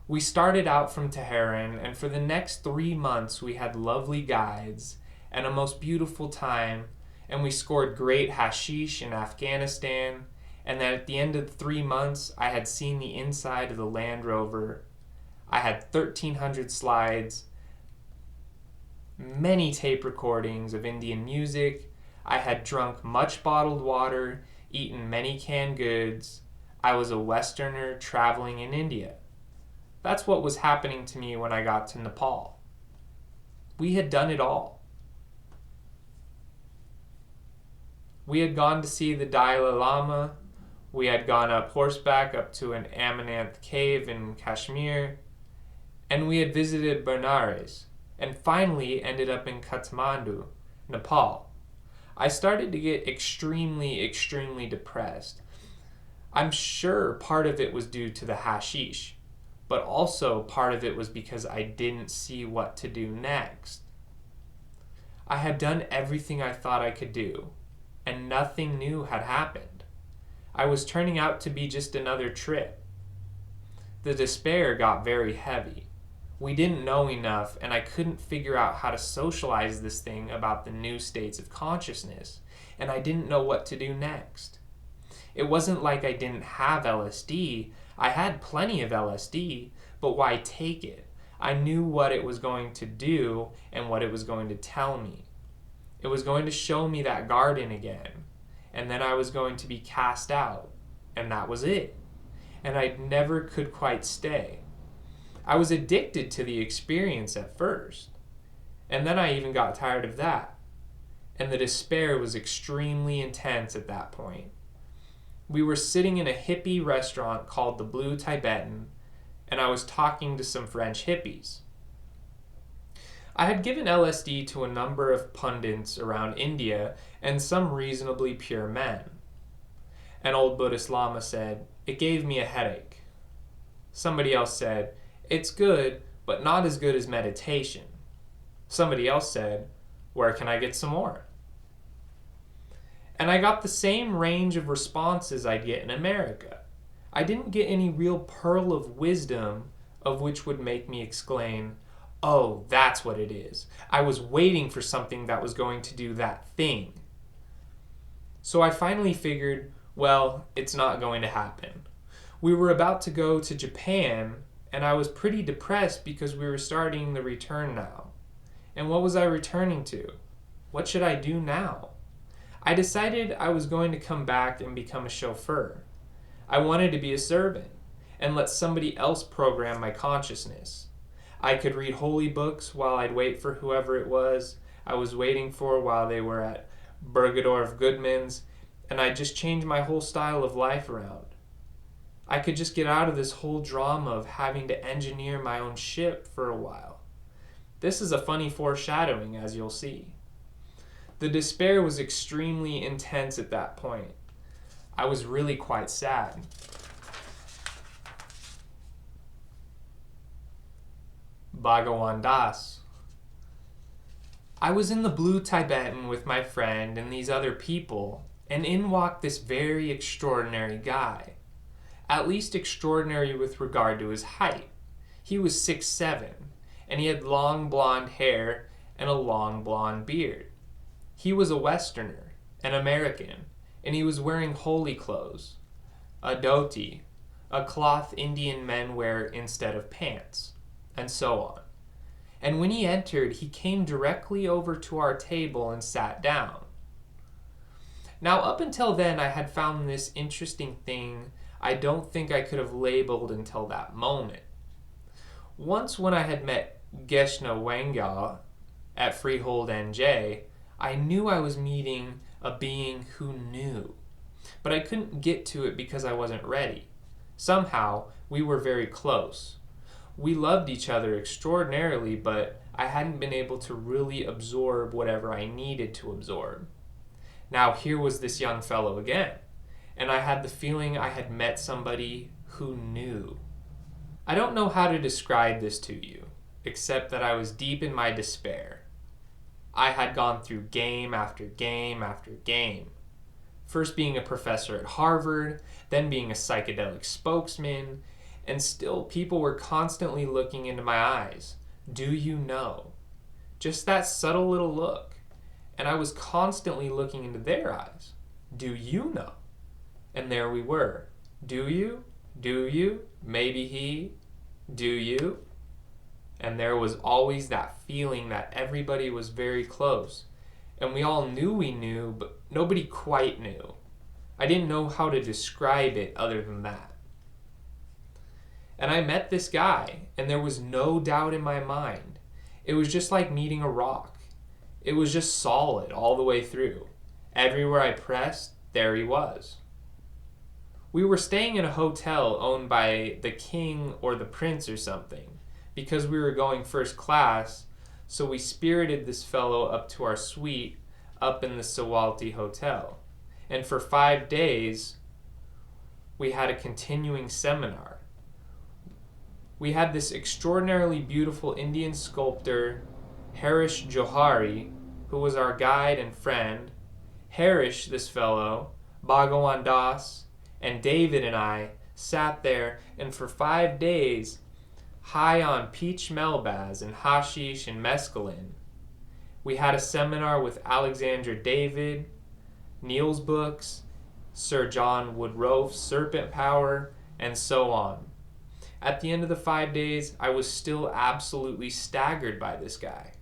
We started out from Tehran, and for the next 3 months we had lovely guides and a most beautiful time, and we scored great hashish in Afghanistan, and then at the end of the 3 months I had seen the inside of the Land Rover. I had 1,300 slides, many tape recordings of Indian music. I had drunk much bottled water, eaten many canned goods. I was a Westerner traveling in India. That's what was happening to me when I got to Nepal. We had done it all. We had gone to see the Dalai Lama. We had gone up horseback up to an Amananth cave in Kashmir. And we had visited Benares, and finally ended up in Kathmandu, Nepal. I started to get extremely depressed. I'm sure part of it was due to the hashish, but also part of it was because I didn't see what to do next. I had done everything I thought I could do, and nothing new had happened. I was turning out to be just another trip. The despair got very heavy. We didn't know enough, and I couldn't figure out how to socialize this thing about the new states of consciousness, and I didn't know what to do next. It wasn't like I didn't have LSD. I had plenty of LSD, but why take it? I knew what it was going to do and what it was going to tell me. It was going to show me that garden again, and then I was going to be cast out, and that was it. And I never could quite stay. I was addicted to the experience at first, and then I even got tired of that, and the despair was extremely intense at that point. We were sitting in a hippie restaurant called the Blue Tibetan, and I was talking to some French hippies. I had given LSD to a number of pundits around India and some reasonably pure men. An old Buddhist Lama said, "It gave me a headache." Somebody else said, "It's good, but not as good as meditation." Somebody else said, "Where can I get some more?" And I got the same range of responses I'd get in America. I didn't get any real pearl of wisdom of which would make me exclaim, "Oh, that's what it is. I was waiting for something that was going to do that thing." So I finally figured, well, it's not going to happen. We were about to go to Japan, and I was pretty depressed because we were starting the return now. And what was I returning to? What should I do now? I decided I was going to come back and become a chauffeur. I wanted to be a servant and let somebody else program my consciousness. I could read holy books while I'd wait for whoever it was I was waiting for while they were at Bergedorf Goodman's, and I'd just change my whole style of life around. I could just get out of this whole drama of having to engineer my own ship for a while. This is a funny foreshadowing, as you'll see. The despair was extremely intense at that point. I was really quite sad. Bhagavan Das. I was in the Blue Tibetan with my friend and these other people, and in walked this very extraordinary guy. At least extraordinary with regard to his height. He was 6'7", and he had long blonde hair and a long blonde beard. He was a Westerner, an American, and he was wearing holy clothes, a dhoti, a cloth Indian men wear instead of pants, and so on. And when he entered, he came directly over to our table and sat down. Now, up until then, I had found this interesting thing I don't think I could have labeled until that moment. Once when I had met Geshna Wangal at Freehold NJ, I knew I was meeting a being who knew, but I couldn't get to it because I wasn't ready. Somehow, we were very close. We loved each other extraordinarily, but I hadn't been able to really absorb whatever I needed to absorb. Now here was this young fellow again, and I had the feeling I had met somebody who knew. I don't know how to describe this to you, except that I was deep in my despair. I had gone through game after game after game. First being a professor at Harvard, then being a psychedelic spokesman, and still people were constantly looking into my eyes. Do you know? Just that subtle little look. And I was constantly looking into their eyes. Do you know? And there we were. Do you? Do you? Maybe he? Do you? And there was always that feeling that everybody was very close. And we all knew we knew, but nobody quite knew. I didn't know how to describe it other than that. And I met this guy, and there was no doubt in my mind. It was just like meeting a rock. It was just solid all the way through. Everywhere I pressed, there he was. We were staying in a hotel owned by the king or the prince or something, because we were going first class, so we spirited this fellow up to our suite up in the Sawalti Hotel. And for 5 days, we had a continuing seminar. We had this extraordinarily beautiful Indian sculptor, Harish Johari, who was our guide and friend. Harish, this fellow, Bhagavan Das, and David and I sat there, and for 5 days, high on peach melbaz and hashish and mescaline, we had a seminar with Alexandra David, Neil's books, Sir John Woodrofe's Serpent Power, and so on. At the end of the 5 days, I was still absolutely staggered by this guy.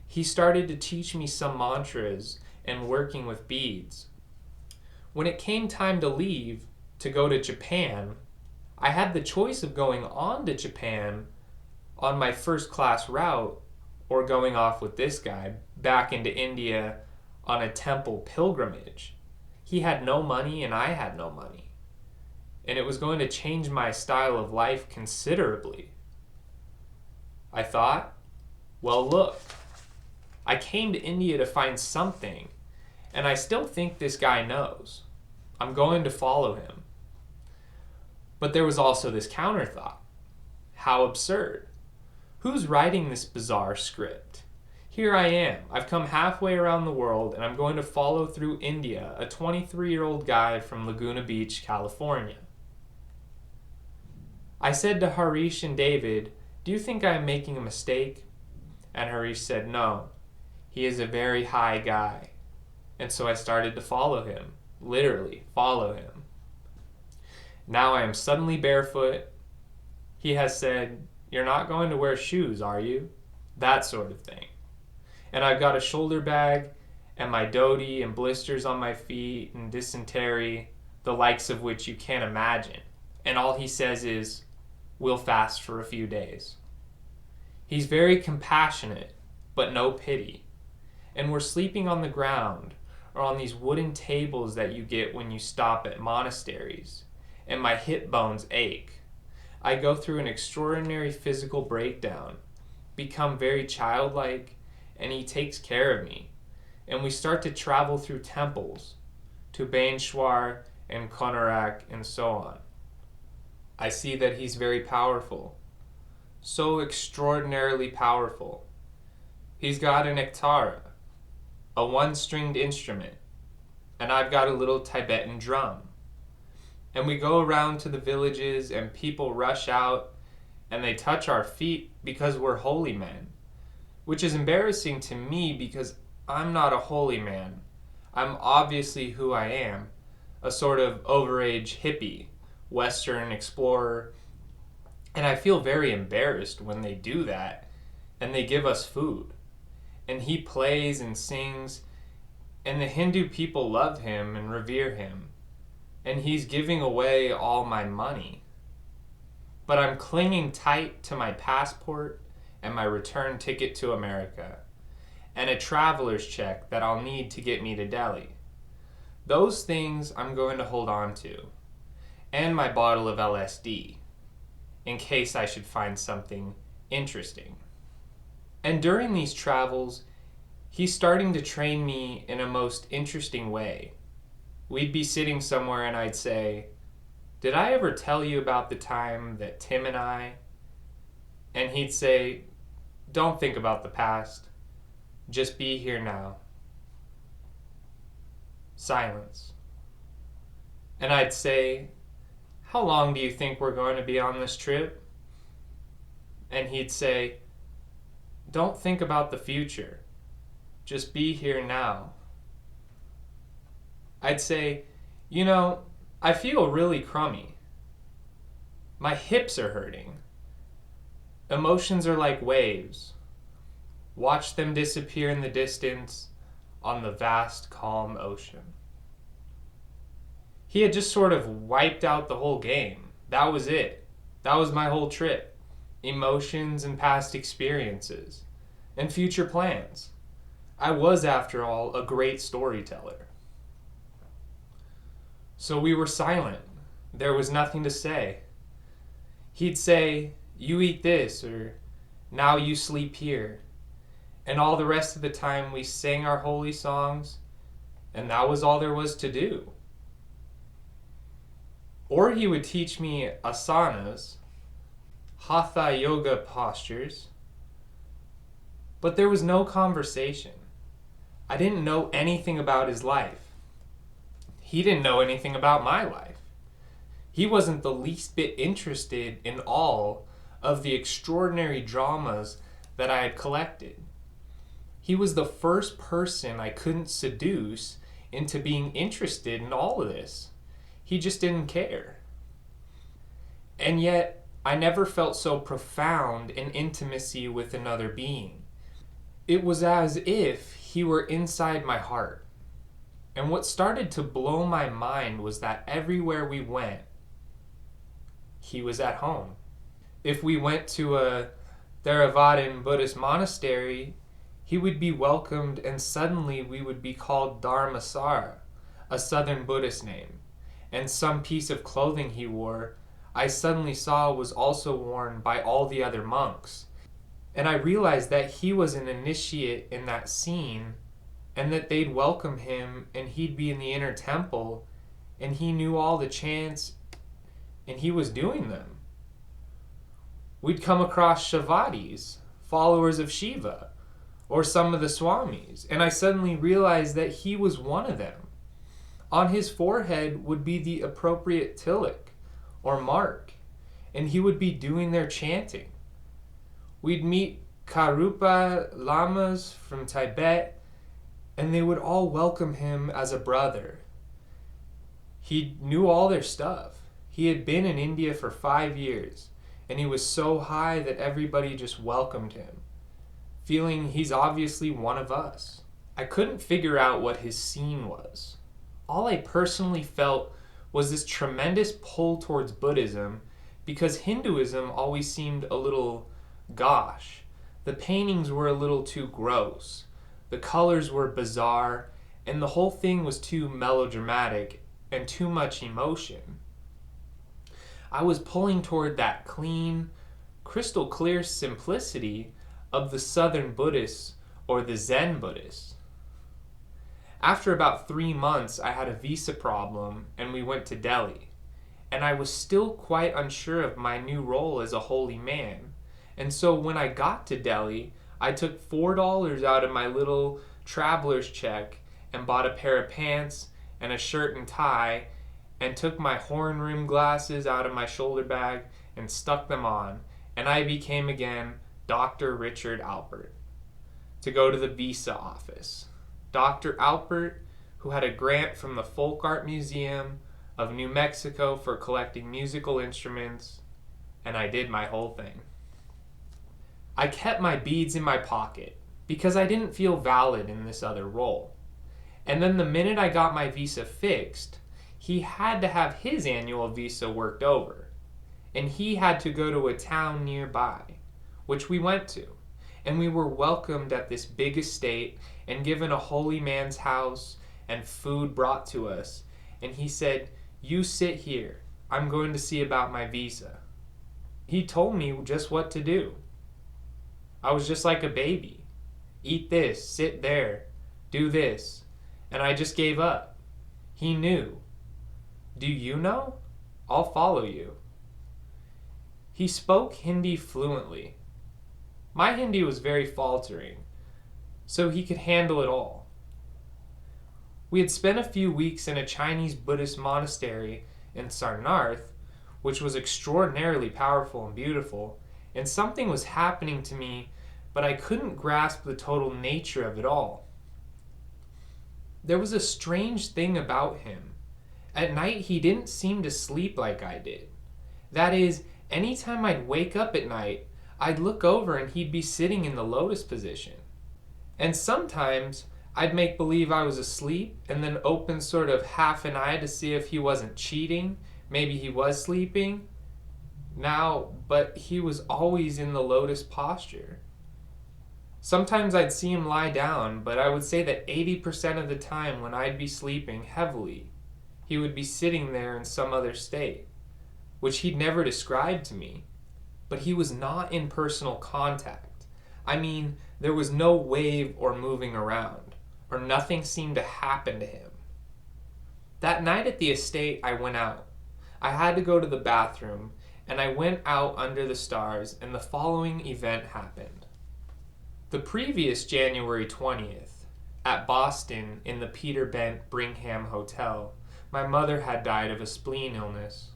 He started to teach me some mantras and working with beads. When it came time to leave, to go to Japan, I had the choice of going on to Japan on my first class route or going off with this guy back into India on a temple pilgrimage. He had no money and I had no money. And it was going to change my style of life considerably. I thought, well, look, I came to India to find something, and I still think this guy knows. I'm going to follow him. But there was also this counter thought. How absurd. Who's writing this bizarre script? Here I am. I've come halfway around the world, and I'm going to follow through India, a 23-year-old guy from Laguna Beach, California. I said to Harish and David, do you think I'm making a mistake? And Harish said, no, he is a very high guy. And so I started to follow him, literally follow him. Now I am suddenly barefoot. He has said, you're not going to wear shoes, are you? That sort of thing. And I've got a shoulder bag and my dhoti and blisters on my feet and dysentery, the likes of which you can't imagine. And all he says is, we'll fast for a few days. He's very compassionate, but no pity. And we're sleeping on the ground or on these wooden tables that you get when you stop at monasteries. And my hip bones ache. I go through an extraordinary physical breakdown, become very childlike, and he takes care of me. And we start to travel through temples, to Bainshwar and Konarak and so on. I see that he's very powerful, so extraordinarily powerful. He's got an ektara, a one-stringed instrument, and I've got a little Tibetan drum. And we go around to the villages and people rush out and they touch our feet because we're holy men, which is embarrassing to me because I'm not a holy man. I'm obviously who I am, a sort of overage hippie, Western explorer, and I feel very embarrassed when they do that and they give us food. And he plays and sings, and the Hindu people love him and revere him, and he's giving away all my money. But I'm clinging tight to my passport and my return ticket to America, and a traveler's check that I'll need to get me to Delhi. Those things I'm going to hold on to, and my bottle of LSD, in case I should find something interesting. And during these travels, he's starting to train me in a most interesting way. We'd be sitting somewhere and I'd say, "Did I ever tell you about the time that Tim and I?" And he'd say, "Don't think about the past. Just be here now." Silence. And I'd say, "How long do you think we're going to be on this trip?" And he'd say, "Don't think about the future. Just be here now." I'd say, I feel really crummy. My hips are hurting. Emotions are like waves. Watch them disappear in the distance on the vast, calm ocean. He had just sort of wiped out the whole game. That was it. That was my whole trip. Emotions and past experiences. And future plans. I was, after all, a great storyteller. So we were silent. There was nothing to say. He'd say, "You eat this," or "Now you sleep here." And all the rest of the time we sang our holy songs, and that was all there was to do. Or he would teach me asanas, hatha yoga postures, but there was no conversation. I didn't know anything about his life. He didn't know anything about my life. He wasn't the least bit interested in all of the extraordinary dramas that I had collected. He was the first person I couldn't seduce into being interested in all of this. He just didn't care. And yet, I never felt so profound an intimacy with another being. It was as if he were inside my heart. And what started to blow my mind was that everywhere we went, he was at home. If we went to a Theravadan Buddhist monastery, he would be welcomed, and suddenly we would be called Dharmasara, a southern Buddhist name. And some piece of clothing he wore, I suddenly saw was also worn by all the other monks. And I realized that he was an initiate in that scene, and that they'd welcome him, and he'd be in the inner temple, and he knew all the chants, and he was doing them. We'd come across Shavadis, followers of Shiva, or some of the Swamis, and I suddenly realized that he was one of them. On his forehead would be the appropriate tilak, or mark, and he would be doing their chanting. We'd meet Karupa lamas from Tibet, and they would all welcome him as a brother. He knew all their stuff. He had been in India for 5 years, and he was so high that everybody just welcomed him, feeling he's obviously one of us. I couldn't figure out what his scene was. All I personally felt was this tremendous pull towards Buddhism, because Hinduism always seemed a little gauche. The paintings were a little too gross. The colors were bizarre, and the whole thing was too melodramatic and too much emotion. I was pulling toward that clean, crystal clear simplicity of the Southern Buddhists or the Zen Buddhists. After about 3 months, I had a visa problem and we went to Delhi, and I was still quite unsure of my new role as a holy man. And so when I got to Delhi, I took $4 out of my little traveler's check and bought a pair of pants and a shirt and tie, and took my horn rim glasses out of my shoulder bag and stuck them on, and I became again Dr. Richard Alpert to go to the visa office. Dr. Alpert, who had a grant from the Folk Art Museum of New Mexico for collecting musical instruments, and I did my whole thing. I kept my beads in my pocket because I didn't feel valid in this other role. And then the minute I got my visa fixed, he had to have his annual visa worked over. And he had to go to a town nearby, which we went to. And we were welcomed at this big estate and given a holy man's house and food brought to us. And he said, "You sit here. I'm going to see about my visa." He told me just what to do. I was just like a baby. Eat this, sit there, do this. And I just gave up. He knew. Do you know? I'll follow you. He spoke Hindi fluently. My Hindi was very faltering, so he could handle it all. We had spent a few weeks in a Chinese Buddhist monastery in Sarnath, which was extraordinarily powerful and beautiful, and something was happening to me, but I couldn't grasp the total nature of it all. There was a strange thing about him. At night, he didn't seem to sleep like I did. That is, anytime I'd wake up at night, I'd look over and he'd be sitting in the lotus position. And sometimes I'd make believe I was asleep and then open sort of half an eye to see if he wasn't cheating. Maybe he was sleeping. But he was always in the lotus posture. Sometimes I'd see him lie down, but I would say that 80% of the time when I'd be sleeping heavily, he would be sitting there in some other state, which he'd never described to me. But he was not in personal contact. I mean, there was no wave or moving around, or nothing seemed to happen to him. That night at the estate, I went out. I had to go to the bathroom, and I went out under the stars, and the following event happened. The previous January 20th, at Boston in the Peter Bent Brigham Hotel, my mother had died of a spleen illness.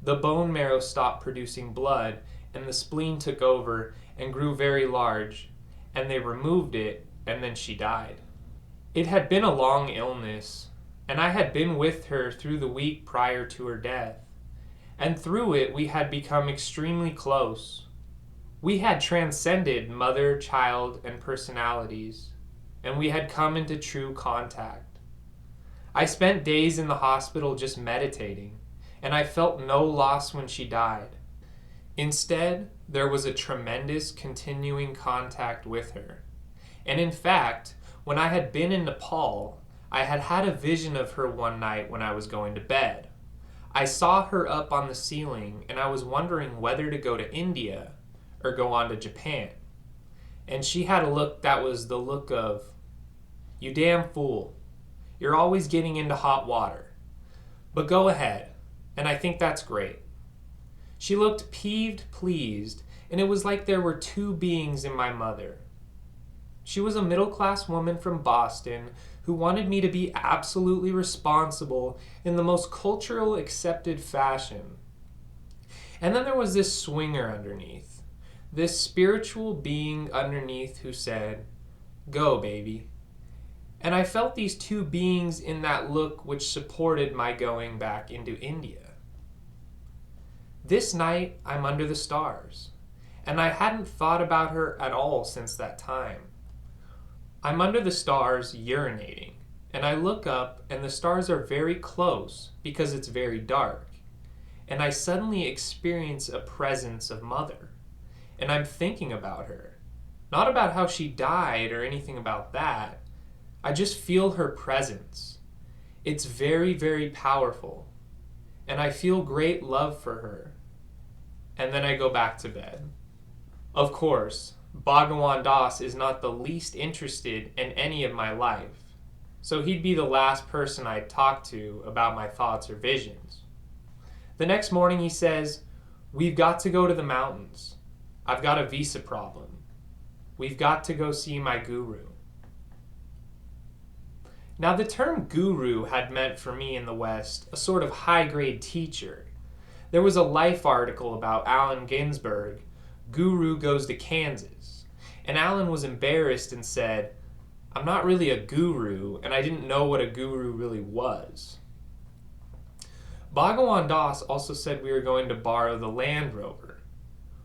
The bone marrow stopped producing blood, and the spleen took over and grew very large, and they removed it, and then she died. It had been a long illness, and I had been with her through the week prior to her death, and through it we had become extremely close. We had transcended mother, child, and personalities, and we had come into true contact. I spent days in the hospital just meditating, and I felt no loss when she died. Instead, there was a tremendous continuing contact with her. And in fact, when I had been in Nepal, I had had a vision of her one night when I was going to bed. I saw her up on the ceiling, and I was wondering whether to go to India or go on to Japan. And she had a look that was the look of, "You damn fool. You're always getting into hot water. But go ahead, and I think that's great." She looked peeved, pleased, and it was like there were two beings in my mother. She was a middle-class woman from Boston who wanted me to be absolutely responsible in the most cultural accepted fashion. And then there was this swinger underneath. This spiritual being underneath who said, "Go, baby." And I felt these two beings in that look which supported my going back into India. This night, I'm under the stars, and I hadn't thought about her at all since that time. I'm under the stars urinating, and I look up, and the stars are very close because it's very dark, and I suddenly experience a presence of Mother. And I'm thinking about her. Not about how she died or anything about that. I just feel her presence. It's very, very powerful. And I feel great love for her. And then I go back to bed. Of course, Bhagavan Das is not the least interested in any of my life. So he'd be the last person I'd talk to about my thoughts or visions. The next morning he says, "We've got to go to the mountains. I've got a visa problem. We've got to go see my guru." Now the term guru had meant for me in the West a sort of high-grade teacher. There was a Life article about Allen Ginsberg, "Guru goes to Kansas," and Allen was embarrassed and said, I'm not really a guru, and I didn't know what a guru really was. Bhagavan Das also said we were going to borrow the Land Rover,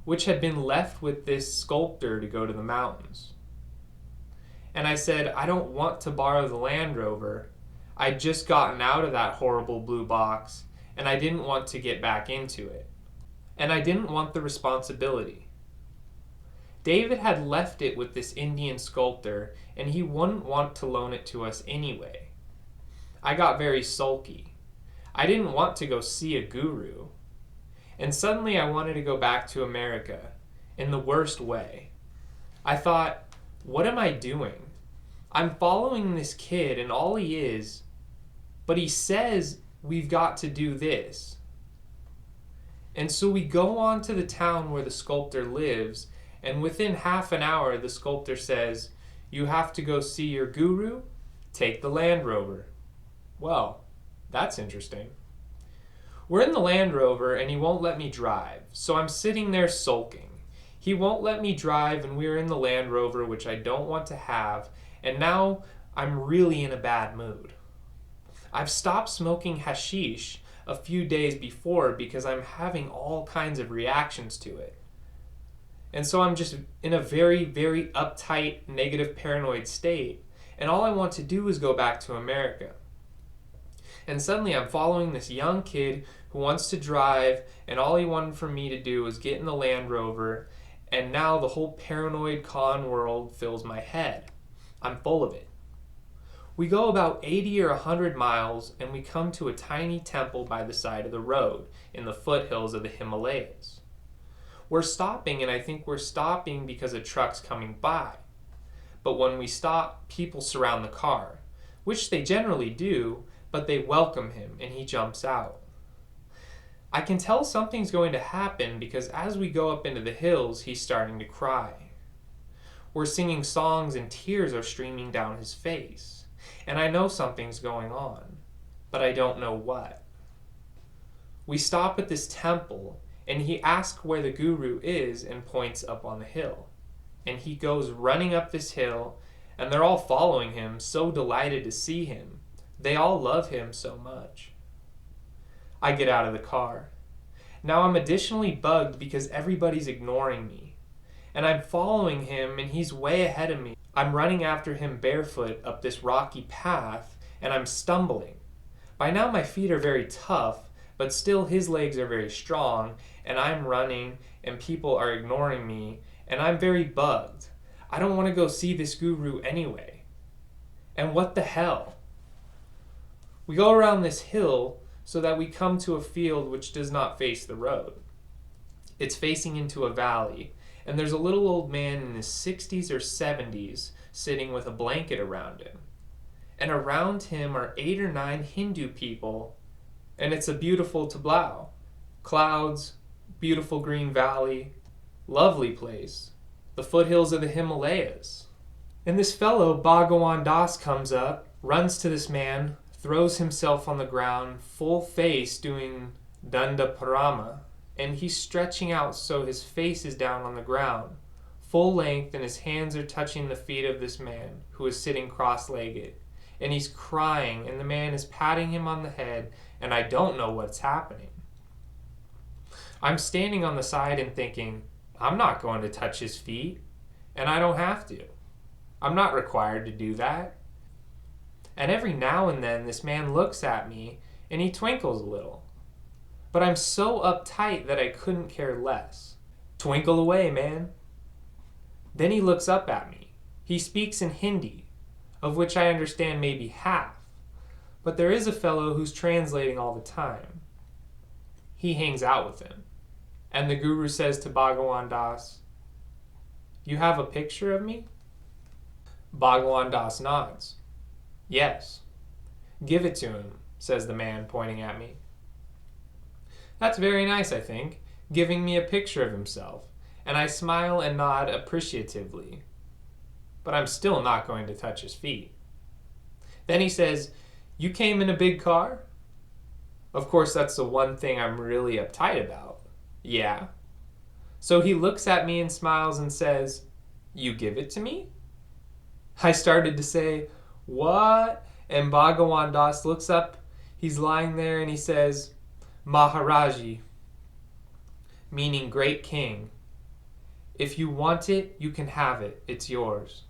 which had been left with this sculptor to go to the mountains. And I said, I don't want to borrow the Land Rover. I'd just gotten out of that horrible blue box, and I didn't want to get back into it. And I didn't want the responsibility. David had left it with this Indian sculptor, and he wouldn't want to loan it to us anyway. I got very sulky. I didn't want to go see a guru. And suddenly I wanted to go back to America, in the worst way. I thought, what am I doing? I'm following this kid, and all he is, but he says we've got to do this. And so we go on to the town where the sculptor lives, and within half an hour the sculptor says, you have to go see your guru, take the Land Rover. Well, that's interesting. We're in the Land Rover and he won't let me drive, so I'm sitting there sulking. He won't let me drive and we're in the Land Rover, which I don't want to have, and now I'm really in a bad mood. I've stopped smoking hashish a few days before because I'm having all kinds of reactions to it. And so I'm just in a very, very uptight, negative, paranoid state, and all I want to do is go back to America. And suddenly I'm following this young kid who wants to drive, and all he wanted from me to do was get in the Land Rover, and now the whole paranoid con world fills my head. I'm full of it. We go about 80 or 100 miles, and we come to a tiny temple by the side of the road in the foothills of the Himalayas. We're stopping, and I think we're stopping because a truck's coming by. But when we stop, people surround the car, which they generally do, but they welcome him, and he jumps out. I can tell something's going to happen because as we go up into the hills, he's starting to cry. We're singing songs and tears are streaming down his face. And I know something's going on, but I don't know what. We stop at this temple, and he asks where the guru is and points up on the hill. And he goes running up this hill, and they're all following him, so delighted to see him. They all love him so much. I get out of the car. Now I'm additionally bugged because everybody's ignoring me. And I'm following him, and he's way ahead of me. I'm running after him barefoot up this rocky path, and I'm stumbling. By now my feet are very tough, but still his legs are very strong, and I'm running, and people are ignoring me, and I'm very bugged. I don't want to go see this guru anyway. And what the hell? We go around this hill so that we come to a field which does not face the road. It's facing into a valley, and there's a little old man in his 60s or 70s sitting with a blanket around him. And around him are 8 or 9 Hindu people, and it's a beautiful tableau. Clouds, beautiful green valley, lovely place, the foothills of the Himalayas. And this fellow, Bhagavan Das, comes up, runs to this man, throws himself on the ground, full face, doing Danda Parama, and he's stretching out so his face is down on the ground, full length, and his hands are touching the feet of this man, who is sitting cross-legged. And he's crying, and the man is patting him on the head, and I don't know what's happening. I'm standing on the side and thinking, I'm not going to touch his feet, and I don't have to. I'm not required to do that. And every now and then this man looks at me and he twinkles a little. But I'm so uptight that I couldn't care less. Twinkle away, man. Then he looks up at me. He speaks in Hindi, of which I understand maybe half. But there is a fellow who's translating all the time. He hangs out with him. And the guru says to Bhagavan Das, "You have a picture of me?" Bhagavan Das nods. "Yes." "Give it to him," says the man, pointing at me. That's very nice, I think, giving me a picture of himself, and I smile and nod appreciatively. But I'm still not going to touch his feet. Then he says, "You came in a big car?" Of course, that's the one thing I'm really uptight about. "Yeah." So he looks at me and smiles and says, "You give it to me?" I started to say, "What?" And Bhagavan Das looks up. He's lying there and he says, "Maharaji," meaning great king. "If you want it, you can have it. It's yours."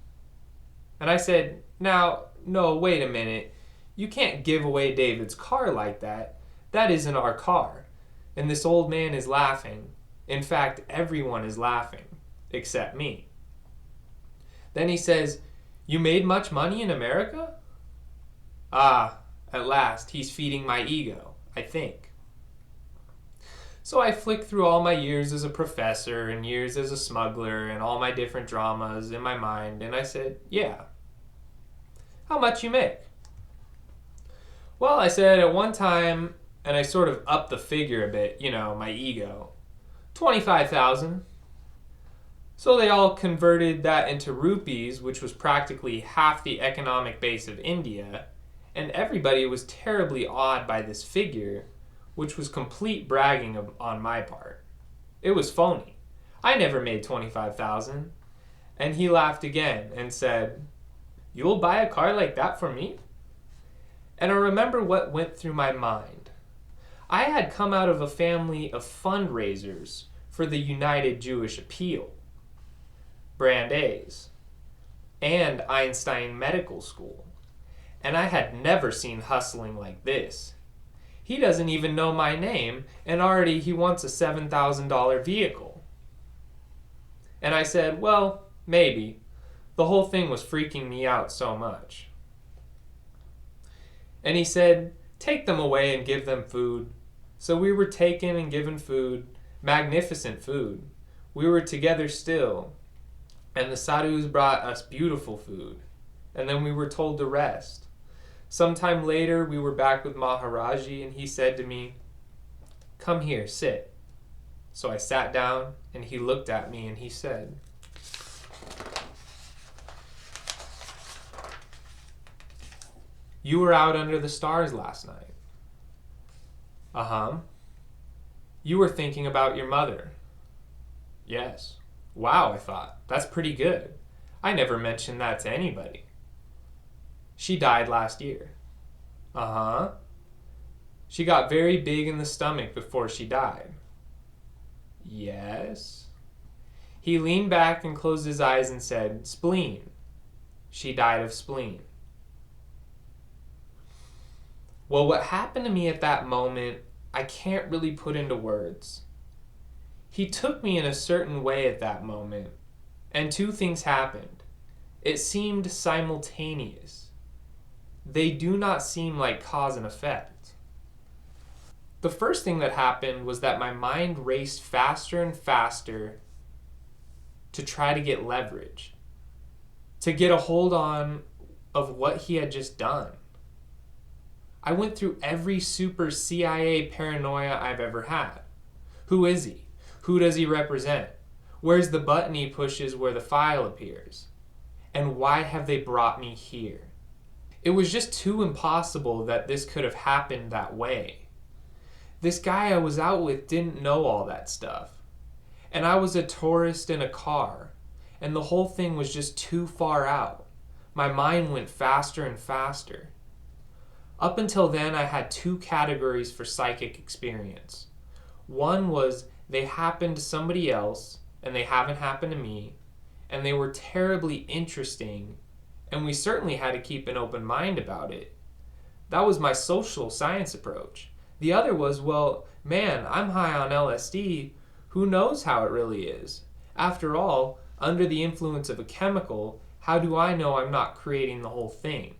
And I said, "Now, no, wait a minute. You can't give away David's car like that. That isn't our car." And this old man is laughing. In fact, everyone is laughing, except me. Then he says, "You made much money in America?" Ah, at last, he's feeding my ego, I think. So I flicked through all my years as a professor and years as a smuggler and all my different dramas in my mind, and I said, "Yeah." "How much you make?" "Well," I said, "at one time," and I sort of upped the figure a bit, my ego, 25,000. So they all converted that into rupees, which was practically half the economic base of India, and everybody was terribly awed by this figure, which was complete bragging on my part. It was phony. I never made 25,000. And he laughed again and said, "You'll buy a car like that for me?" And I remember what went through my mind. I had come out of a family of fundraisers for the United Jewish Appeal, Brand A's, and Einstein Medical School, and I had never seen hustling like this. He doesn't even know my name, and already he wants a $7,000 vehicle. And I said, "Well, maybe." The whole thing was freaking me out so much. And he said, "Take them away and give them food." So we were taken and given food, magnificent food. We were together still, and the sadhus brought us beautiful food, and then we were told to rest. Sometime later, we were back with Maharaji, and he said to me, "Come here, sit." So I sat down, and he looked at me, and he said, "You were out under the stars last night." "Uh-huh." "You were thinking about your mother." "Yes." Wow, I thought, that's pretty good. I never mentioned that to anybody. "She died last year." "Uh-huh." "She got very big in the stomach before she died." "Yes." He leaned back and closed his eyes and said, "Spleen. She died of spleen." Well, what happened to me at that moment, I can't really put into words. He took me in a certain way at that moment, and two things happened. It seemed simultaneous. They do not seem like cause and effect. The first thing that happened was that my mind raced faster and faster to try to get leverage, to get a hold on of what he had just done. I went through every super CIA paranoia I've ever had. Who is he? Who does he represent? Where's the button he pushes where the file appears? And why have they brought me here? It was just too impossible that this could have happened that way. This guy I was out with didn't know all that stuff. And I was a tourist in a car. And the whole thing was just too far out. My mind went faster and faster. Up until then, I had two categories for psychic experience. One was they happened to somebody else, and they haven't happened to me, and they were terribly interesting, and we certainly had to keep an open mind about it. That was my social science approach. The other was, well, man, I'm high on LSD. Who knows how it really is? After all, under the influence of a chemical, how do I know I'm not creating the whole thing?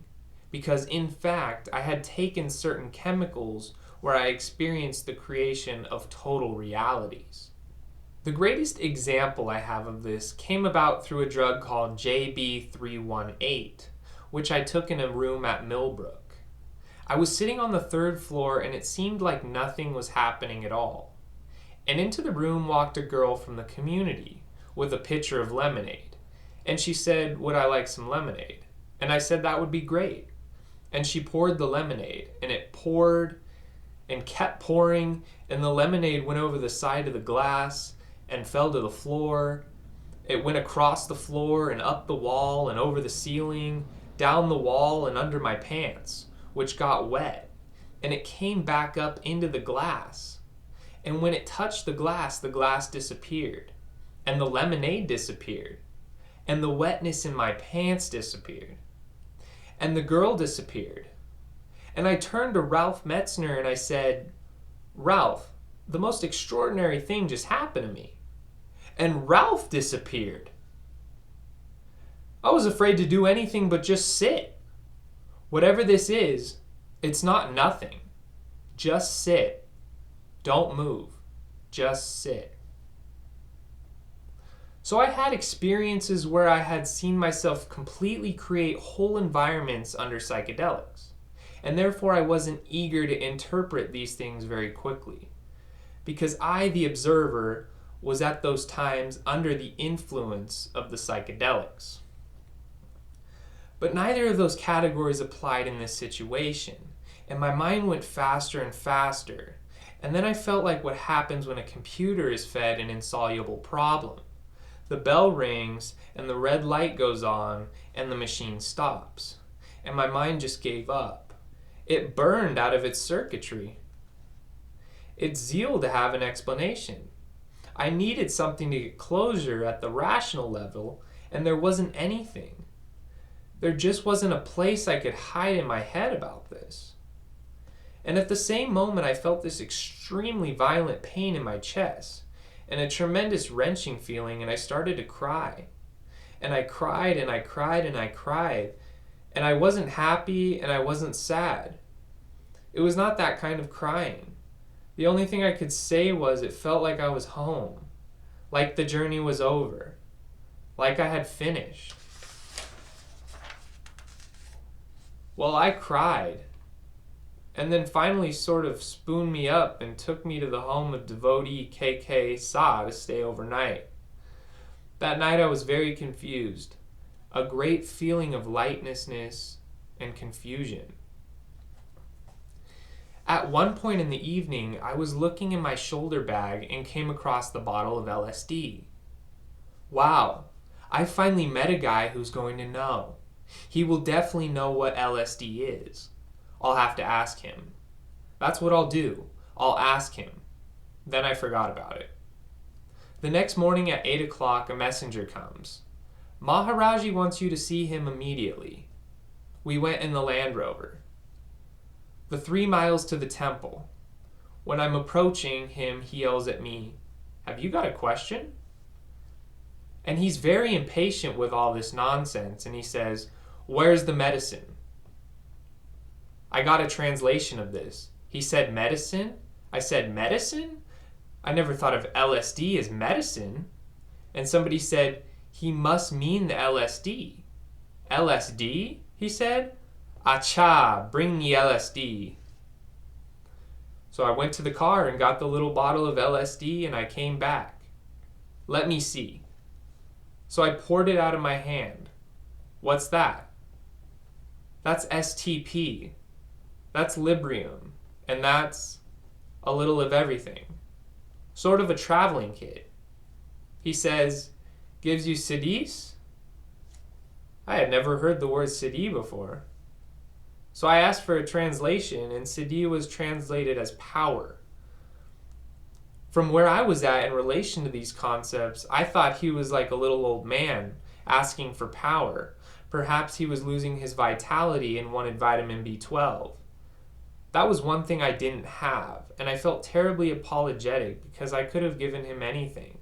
Because in fact, I had taken certain chemicals where I experienced the creation of total realities. The greatest example I have of this came about through a drug called JB318, which I took in a room at Millbrook. I was sitting on the third floor and it seemed like nothing was happening at all. And into the room walked a girl from the community with a pitcher of lemonade. And she said, "Would I like some lemonade?" And I said that would be great. And she poured the lemonade, and it poured and kept pouring, and the lemonade went over the side of the glass and fell to the floor. It went across the floor and up the wall and over the ceiling, down the wall and under my pants, which got wet, and it came back up into the glass. And when it touched the glass disappeared, and the lemonade disappeared, and the wetness in my pants disappeared, and the girl disappeared. And I turned to Ralph Metzner and I said, "Ralph, the most extraordinary thing just happened to me." And Ralph disappeared. I was afraid to do anything but just sit. Whatever this is, it's not nothing. Just sit. Don't move. Just sit. So I had experiences where I had seen myself completely create whole environments under psychedelics, and therefore I wasn't eager to interpret these things very quickly, because I, the observer, was at those times under the influence of the psychedelics. But neither of those categories applied in this situation, and my mind went faster and faster, and then I felt like what happens when a computer is fed an insoluble problem. The bell rings, and the red light goes on, and the machine stops, and my mind just gave up. It burned out of its circuitry. Its zeal to have an explanation. I needed something to get closure at the rational level, and there wasn't anything. There just wasn't a place I could hide in my head about this. And at the same moment, I felt this extremely violent pain in my chest, and a tremendous wrenching feeling, and I started to cry. And I cried, and I cried, and I cried, and I wasn't happy, and I wasn't sad. It was not that kind of crying. The only thing I could say was it felt like I was home, like the journey was over, like I had finished. Well, I cried, and then finally sort of spooned me up and took me to the home of devotee KK Sa to stay overnight. That night I was very confused, a great feeling of lightlessness and confusion. At one point in the evening, I was looking in my shoulder bag and came across the bottle of LSD. Wow, I finally met a guy who's going to know. He will definitely know what LSD is. I'll have to ask him. That's what I'll do. I'll ask him. Then I forgot about it. The next morning at 8 o'clock, a messenger comes. Maharaji wants you to see him immediately. We went in the Land Rover. The 3 miles to the temple. When I'm approaching him, he yells at me, "Have you got a question?" And he's very impatient with all this nonsense, and he says, "Where's the medicine?" I got a translation of this. He said medicine? I said medicine? I never thought of LSD as medicine. And somebody said, he must mean the LSD. LSD? He said. Acha, bring me LSD. So I went to the car and got the little bottle of LSD and I came back. Let me see. So I poured it out of my hand. What's that? That's STP. That's Librium. And that's a little of everything. Sort of a traveling kit. He says, gives you CDs? I had never heard the word CD before. So I asked for a translation, and CD was translated as power. From where I was at in relation to these concepts, I thought he was like a little old man asking for power. Perhaps he was losing his vitality and wanted vitamin B12. That was one thing I didn't have, and I felt terribly apologetic because I could have given him anything.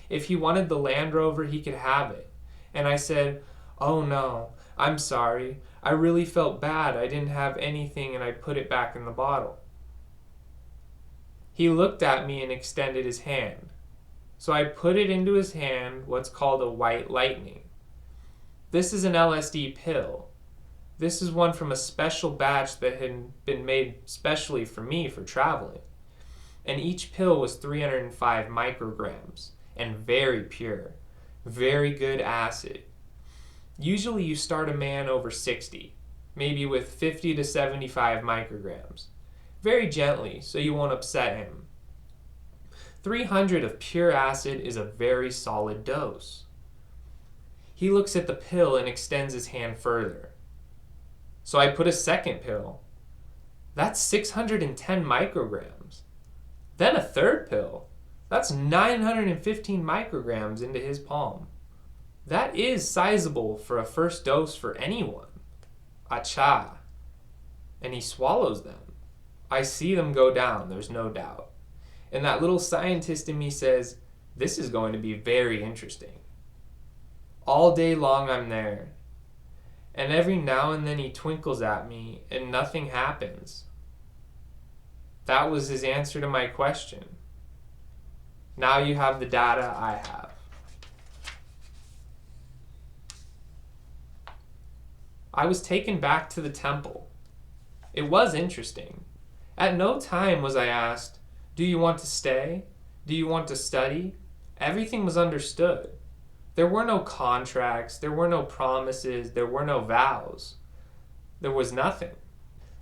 If he wanted the Land Rover, he could have it. And I said, "Oh no, I'm sorry. I really felt bad. I didn't have anything and I put it back in the bottle." He looked at me and extended his hand. So I put it into his hand, what's called a white lightning. This is an LSD pill. This is one from a special batch that had been made specially for me for traveling. And each pill was 305 micrograms and very pure, very good acid. Usually you start a man over 60, maybe with 50 to 75 micrograms. Very gently, so you won't upset him. 300 of pure acid is a very solid dose. He looks at the pill and extends his hand further. So I put a second pill. That's 610 micrograms. Then a third pill. That's 915 micrograms into his palm. That is sizable for a first dose for anyone. Acha. And he swallows them. I see them go down, there's no doubt. And that little scientist in me says, this is going to be very interesting. All day long I'm there. And every now and then he twinkles at me and nothing happens. That was his answer to my question. Now you have the data I have. I was taken back to the temple. It was interesting. At no time was I asked, do you want to stay? Do you want to study? Everything was understood. There were no contracts, there were no promises, there were no vows. There was nothing.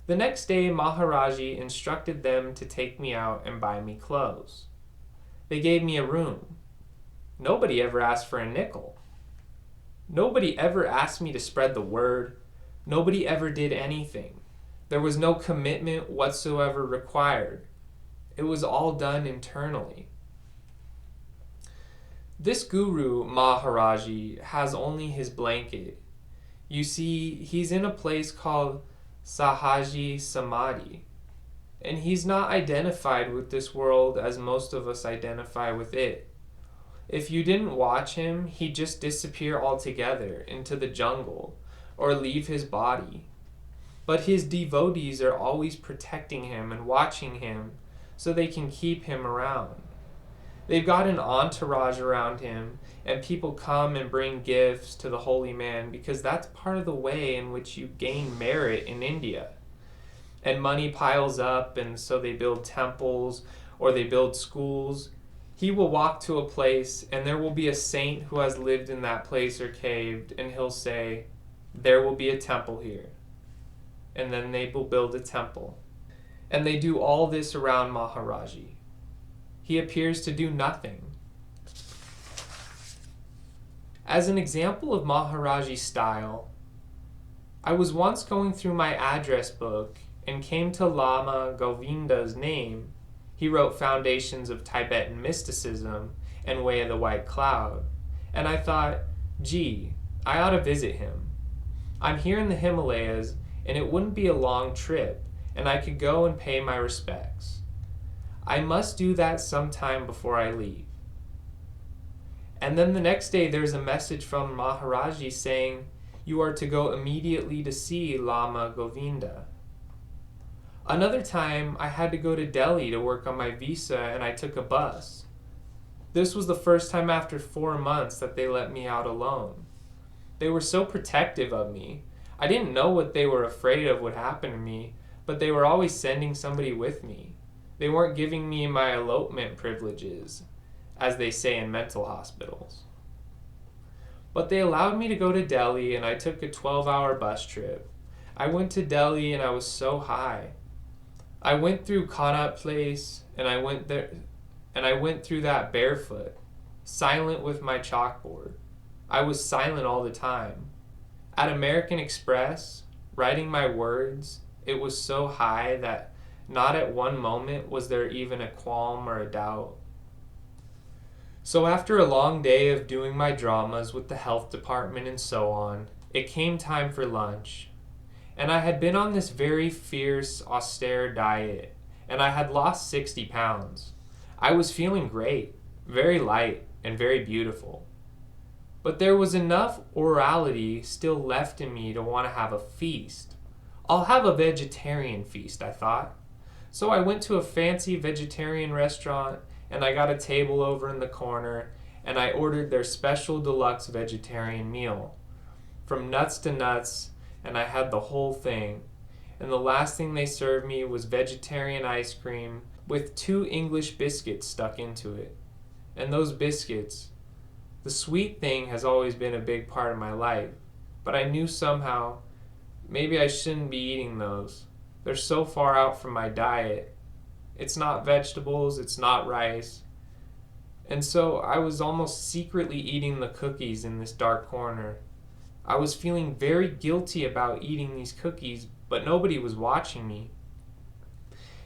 The next day, Maharaji instructed them to take me out and buy me clothes. They gave me a room. Nobody ever asked for a nickel. Nobody ever asked me to spread the word. Nobody ever did anything. There was no commitment whatsoever required. It was all done internally. This guru, Maharaji, has only his blanket. You see, he's in a place called Sahaji Samadhi, and he's not identified with this world as most of us identify with it. If you didn't watch him, he'd just disappear altogether into the jungle or leave his body. But his devotees are always protecting him and watching him so they can keep him around. They've got an entourage around him, and people come and bring gifts to the holy man because that's part of the way in which you gain merit in India. And money piles up, and so they build temples or they build schools. He will walk to a place, and there will be a saint who has lived in that place or caved, and he'll say, there will be a temple here. And then they will build a temple. And they do all this around Maharaji. He appears to do nothing. As an example of Maharaji's style, I was once going through my address book and came to Lama Govinda's name. He wrote Foundations of Tibetan Mysticism and Way of the White Cloud. And I thought, gee, I ought to visit him. I'm here in the Himalayas, and it wouldn't be a long trip, and I could go and pay my respects. I must do that sometime before I leave. And then the next day there's a message from Maharaji saying, you are to go immediately to see Lama Govinda. Another time I had to go to Delhi to work on my visa, and I took a bus. This was the first time after 4 months that they let me out alone. They were so protective of me. I didn't know what they were afraid of would happen to me, but they were always sending somebody with me. They weren't giving me my elopement privileges, as they say in mental hospitals. But they allowed me to go to Delhi, and I took a 12-hour bus trip. I went to Delhi, and I was so high. I went through Connaught Place, and I went through that barefoot, silent with my chalkboard. I was silent all the time. At American Express, writing my words, it was so high that not at one moment was there even a qualm or a doubt. So after a long day of doing my dramas with the health department and so on, it came time for lunch. And I had been on this very fierce, austere diet, and I had lost 60 pounds. I was feeling great, very light, and very beautiful. But there was enough orality still left in me to want to have a feast. I'll have a vegetarian feast, I thought. So I went to a fancy vegetarian restaurant, and I got a table over in the corner, and I ordered their special deluxe vegetarian meal. From nuts to nuts, and I had the whole thing. And the last thing they served me was vegetarian ice cream with 2 English biscuits stuck into it. And those biscuits, the sweet thing has always been a big part of my life, but I knew somehow maybe I shouldn't be eating those. They're so far out from my diet. It's not vegetables, it's not rice. And so I was almost secretly eating the cookies in this dark corner. I was feeling very guilty about eating these cookies, but nobody was watching me.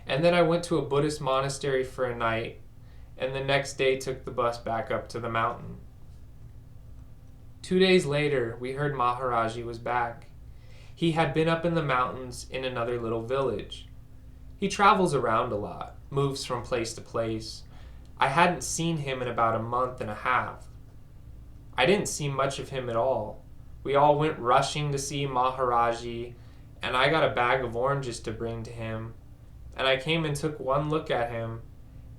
And then I went to a Buddhist monastery for a night, and the next day took the bus back up to the mountain. 2 days later, we heard Maharaji was back. He had been up in the mountains in another little village. He travels around a lot, moves from place to place. I hadn't seen him in about a month and a half. I didn't see much of him at all. We all went rushing to see Maharaji, and I got a bag of oranges to bring to him. And I came and took one look at him,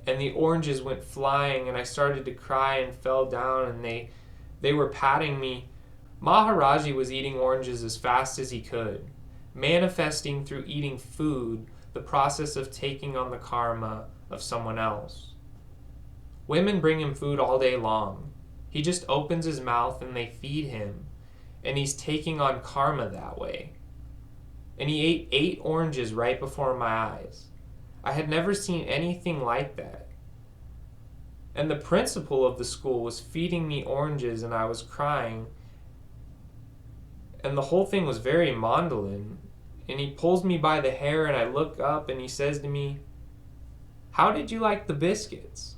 and the oranges went flying, and I started to cry and fell down, and they were patting me. Maharaji was eating oranges as fast as he could, manifesting through eating food the process of taking on the karma of someone else. Women bring him food all day long. He just opens his mouth and they feed him, and he's taking on karma that way. And he ate 8 oranges right before my eyes. I had never seen anything like that. And the principal of the school was feeding me oranges, and I was crying. And the whole thing was very mandolin. And he pulls me by the hair, and I look up, and he says to me, "How did you like the biscuits?"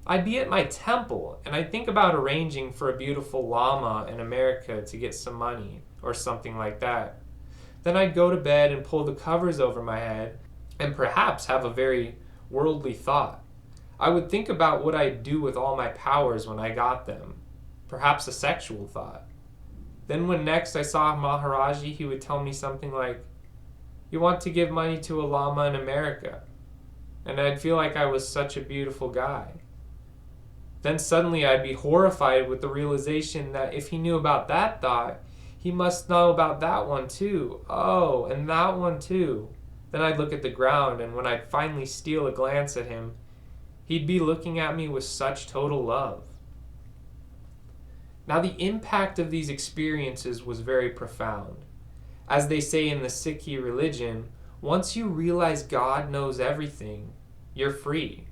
I'd be at my temple, and I'd think about arranging for a beautiful lama in America to get some money, or something like that. Then I'd go to bed and pull the covers over my head, and perhaps have a very worldly thought. I would think about what I'd do with all my powers when I got them, perhaps a sexual thought. Then when next I saw Maharaji, he would tell me something like, "You want to give money to a lama in America?" And I'd feel like I was such a beautiful guy. Then suddenly I'd be horrified with the realization that if he knew about that thought, he must know about that one too. Oh, and that one too. Then I'd look at the ground, and when I'd finally steal a glance at him, he'd be looking at me with such total love. Now the impact of these experiences was very profound. As they say in the Sikh religion, once you realize God knows everything, you're free.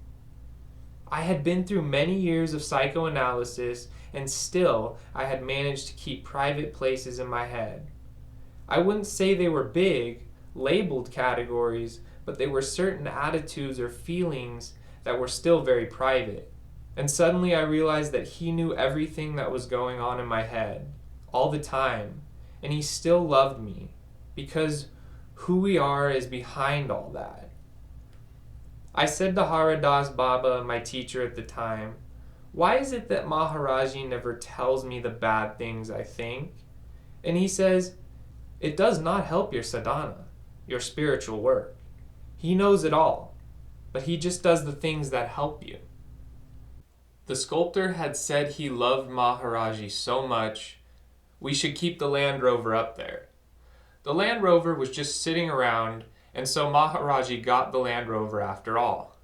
I had been through many years of psychoanalysis, and still I had managed to keep private places in my head. I wouldn't say they were big, labeled categories, but they were certain attitudes or feelings that were still very private. And suddenly I realized that he knew everything that was going on in my head, all the time, and he still loved me, because who we are is behind all that. I said to Haridas Baba, my teacher at the time, "Why is it that Maharaji never tells me the bad things I think?" And he says, "It does not help your sadhana, your spiritual work. He knows it all, but he just does the things that help you." The sculptor had said he loved Maharaji so much, we should keep the Land Rover up there. The Land Rover was just sitting around, and so Maharaji got the Land Rover after all,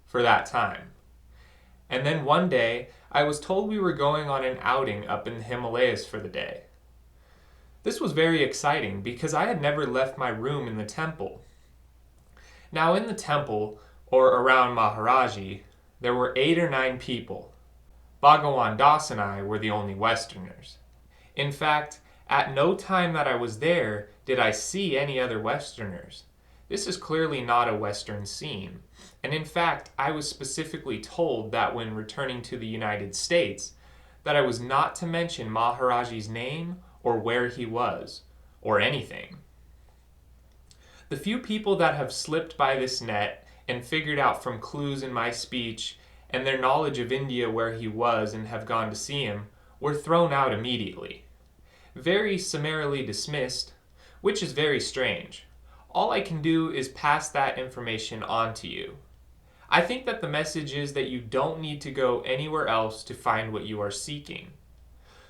for that time. And then one day, I was told we were going on an outing up in the Himalayas for the day. This was very exciting because I had never left my room in the temple. Now in the temple, or around Maharaji, there were 8 or 9 people. Bhagavan Das and I were the only Westerners. In fact, at no time that I was there did I see any other Westerners. This is clearly not a Western scene, and in fact, I was specifically told that when returning to the United States, that I was not to mention Maharaji's name or where he was, or anything. The few people that have slipped by this net and figured out from clues in my speech and their knowledge of India where he was and have gone to see him were thrown out immediately. Very summarily dismissed, which is very strange. All I can do is pass that information on to you. I think that the message is that you don't need to go anywhere else to find what you are seeking.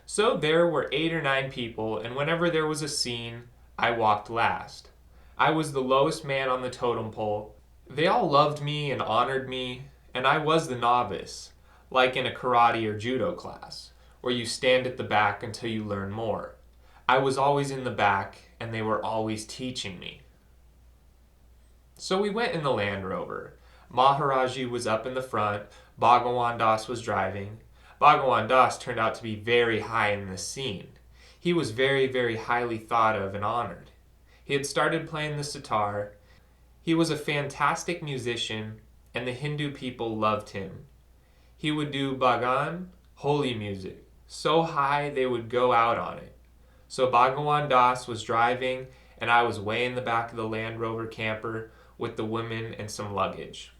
So there were 8 or 9 people, and whenever there was a scene, I walked last. I was the lowest man on the totem pole. They all loved me and honored me, and I was the novice, like in a karate or judo class, where you stand at the back until you learn more. I was always in the back, and they were always teaching me. So we went in the Land Rover. Maharaji was up in the front, Bhagavan Das was driving. Bhagavan Das turned out to be very high in this scene. He was very, very highly thought of and honored. He had started playing the sitar. He was a fantastic musician, and the Hindu people loved him. He would do Bhagan, holy music, so high they would go out on it. So Bhagavan Das was driving, and I was way in the back of the Land Rover camper with the women and some luggage.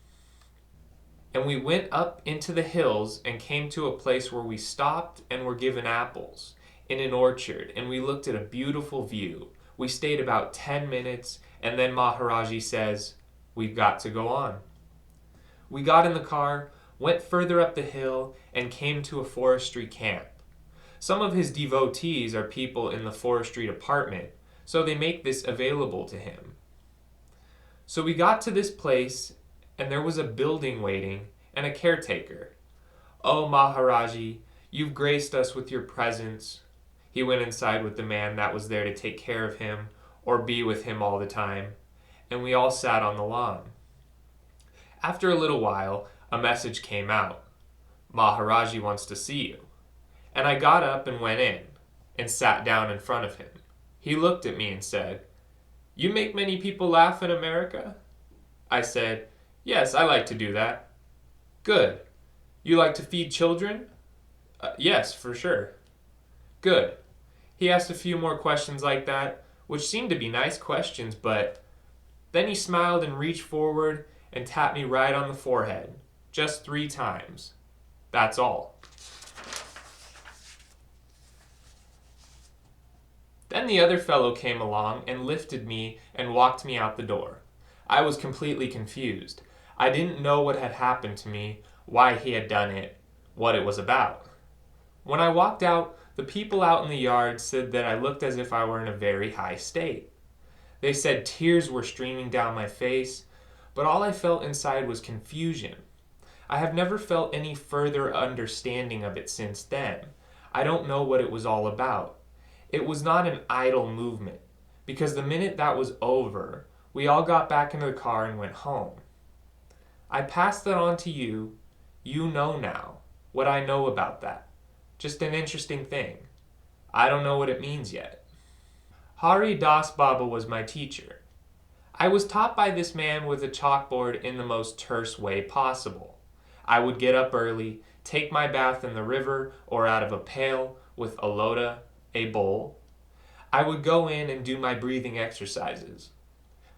And we went up into the hills and came to a place where we stopped and were given apples in an orchard, and we looked at a beautiful view. We stayed about 10 minutes, and then Maharaji says, "We've got to go on." We got in the car, went further up the hill, and came to a forestry camp. Some of his devotees are people in the forestry department, so they make this available to him. So we got to this place, and there was a building waiting and a caretaker. "Oh, Maharaji, you've graced us with your presence." He went inside with the man that was there to take care of him or be with him all the time, and we all sat on the lawn. After a little while, a message came out. "Maharaji wants to see you." And I got up and went in and sat down in front of him. He looked at me and said, "You make many people laugh in America?" I said, "Yes, I like to do that." "Good. You like to feed children?" "Yes, for sure." "Good." He asked a few more questions like that, which seemed to be nice questions, but then he smiled and reached forward and tapped me right on the forehead, just 3 times. That's all. Then the other fellow came along and lifted me and walked me out the door. I was completely confused. I didn't know what had happened to me, why he had done it, what it was about. When I walked out, the people out in the yard said that I looked as if I were in a very high state. They said tears were streaming down my face, but all I felt inside was confusion. I have never felt any further understanding of it since then. I don't know what it was all about. It was not an idle movement, because the minute that was over, we all got back into the car and went home. I passed that on to you. You know now what I know about that. Just an interesting thing. I don't know what it means yet. Hari Das Baba was my teacher. I was taught by this man with a chalkboard in the most terse way possible. I would get up early, take my bath in the river or out of a pail with a lota, a bowl. I would go in and do my breathing exercises,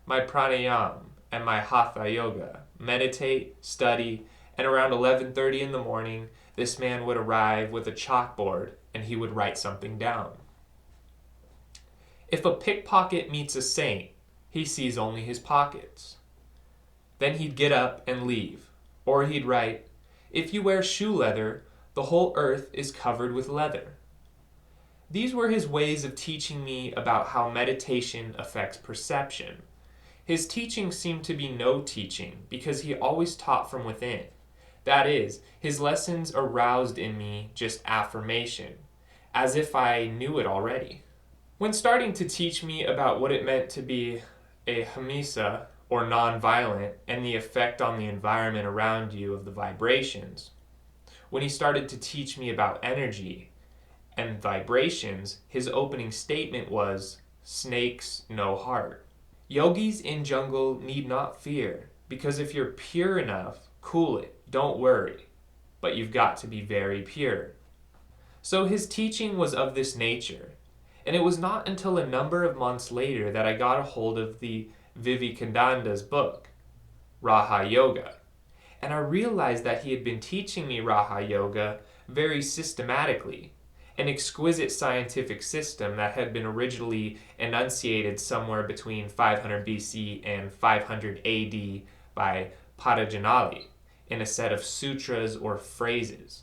my pranayama and my hatha yoga, meditate, study, and around 11:30 in the morning, this man would arrive with a chalkboard and he would write something down. If a pickpocket meets a saint, he sees only his pockets. Then he'd get up and leave, or he'd write, "If you wear shoe leather, the whole earth is covered with leather." These were his ways of teaching me about how meditation affects perception. His teaching seemed to be no teaching because he always taught from within. That is, his lessons aroused in me just affirmation, as if I knew it already. When starting to teach me about what it meant to be a hamisa, or non-violent, and the effect on the environment around you of the vibrations, when he started to teach me about energy and vibrations, his opening statement was, "Snakes, no heart." Yogis in jungle need not fear, because if you're pure enough, cool it, don't worry. But you've got to be very pure. So his teaching was of this nature, and it was not until a number of months later that I got a hold of the Vivekananda's book, Raha Yoga, and I realized that he had been teaching me Raha Yoga very systematically, an exquisite scientific system that had been originally enunciated somewhere between 500 BC and 500 AD by Patanjali in a set of sutras or phrases.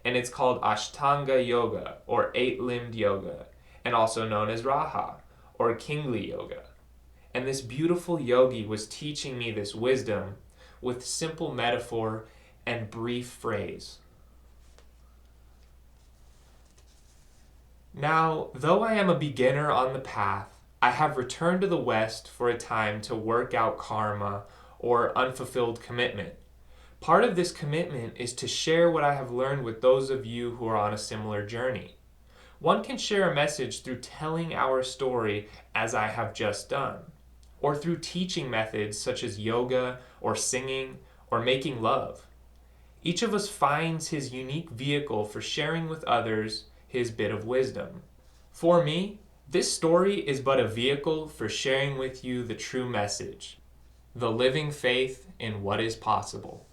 And it's called Ashtanga Yoga, or 8-limbed yoga, and also known as Raha, or Kingly Yoga. And this beautiful yogi was teaching me this wisdom with simple metaphor and brief phrase. Now, though I am a beginner on the path, I have returned to the West for a time to work out karma or unfulfilled commitment. Part of this commitment is to share what I have learned with those of you who are on a similar journey. One can share a message through telling our story as I have just done, or through teaching methods such as yoga or singing or making love. Each of us finds his unique vehicle for sharing with others his bit of wisdom. For me, this story is but a vehicle for sharing with you the true message, the living faith in what is possible.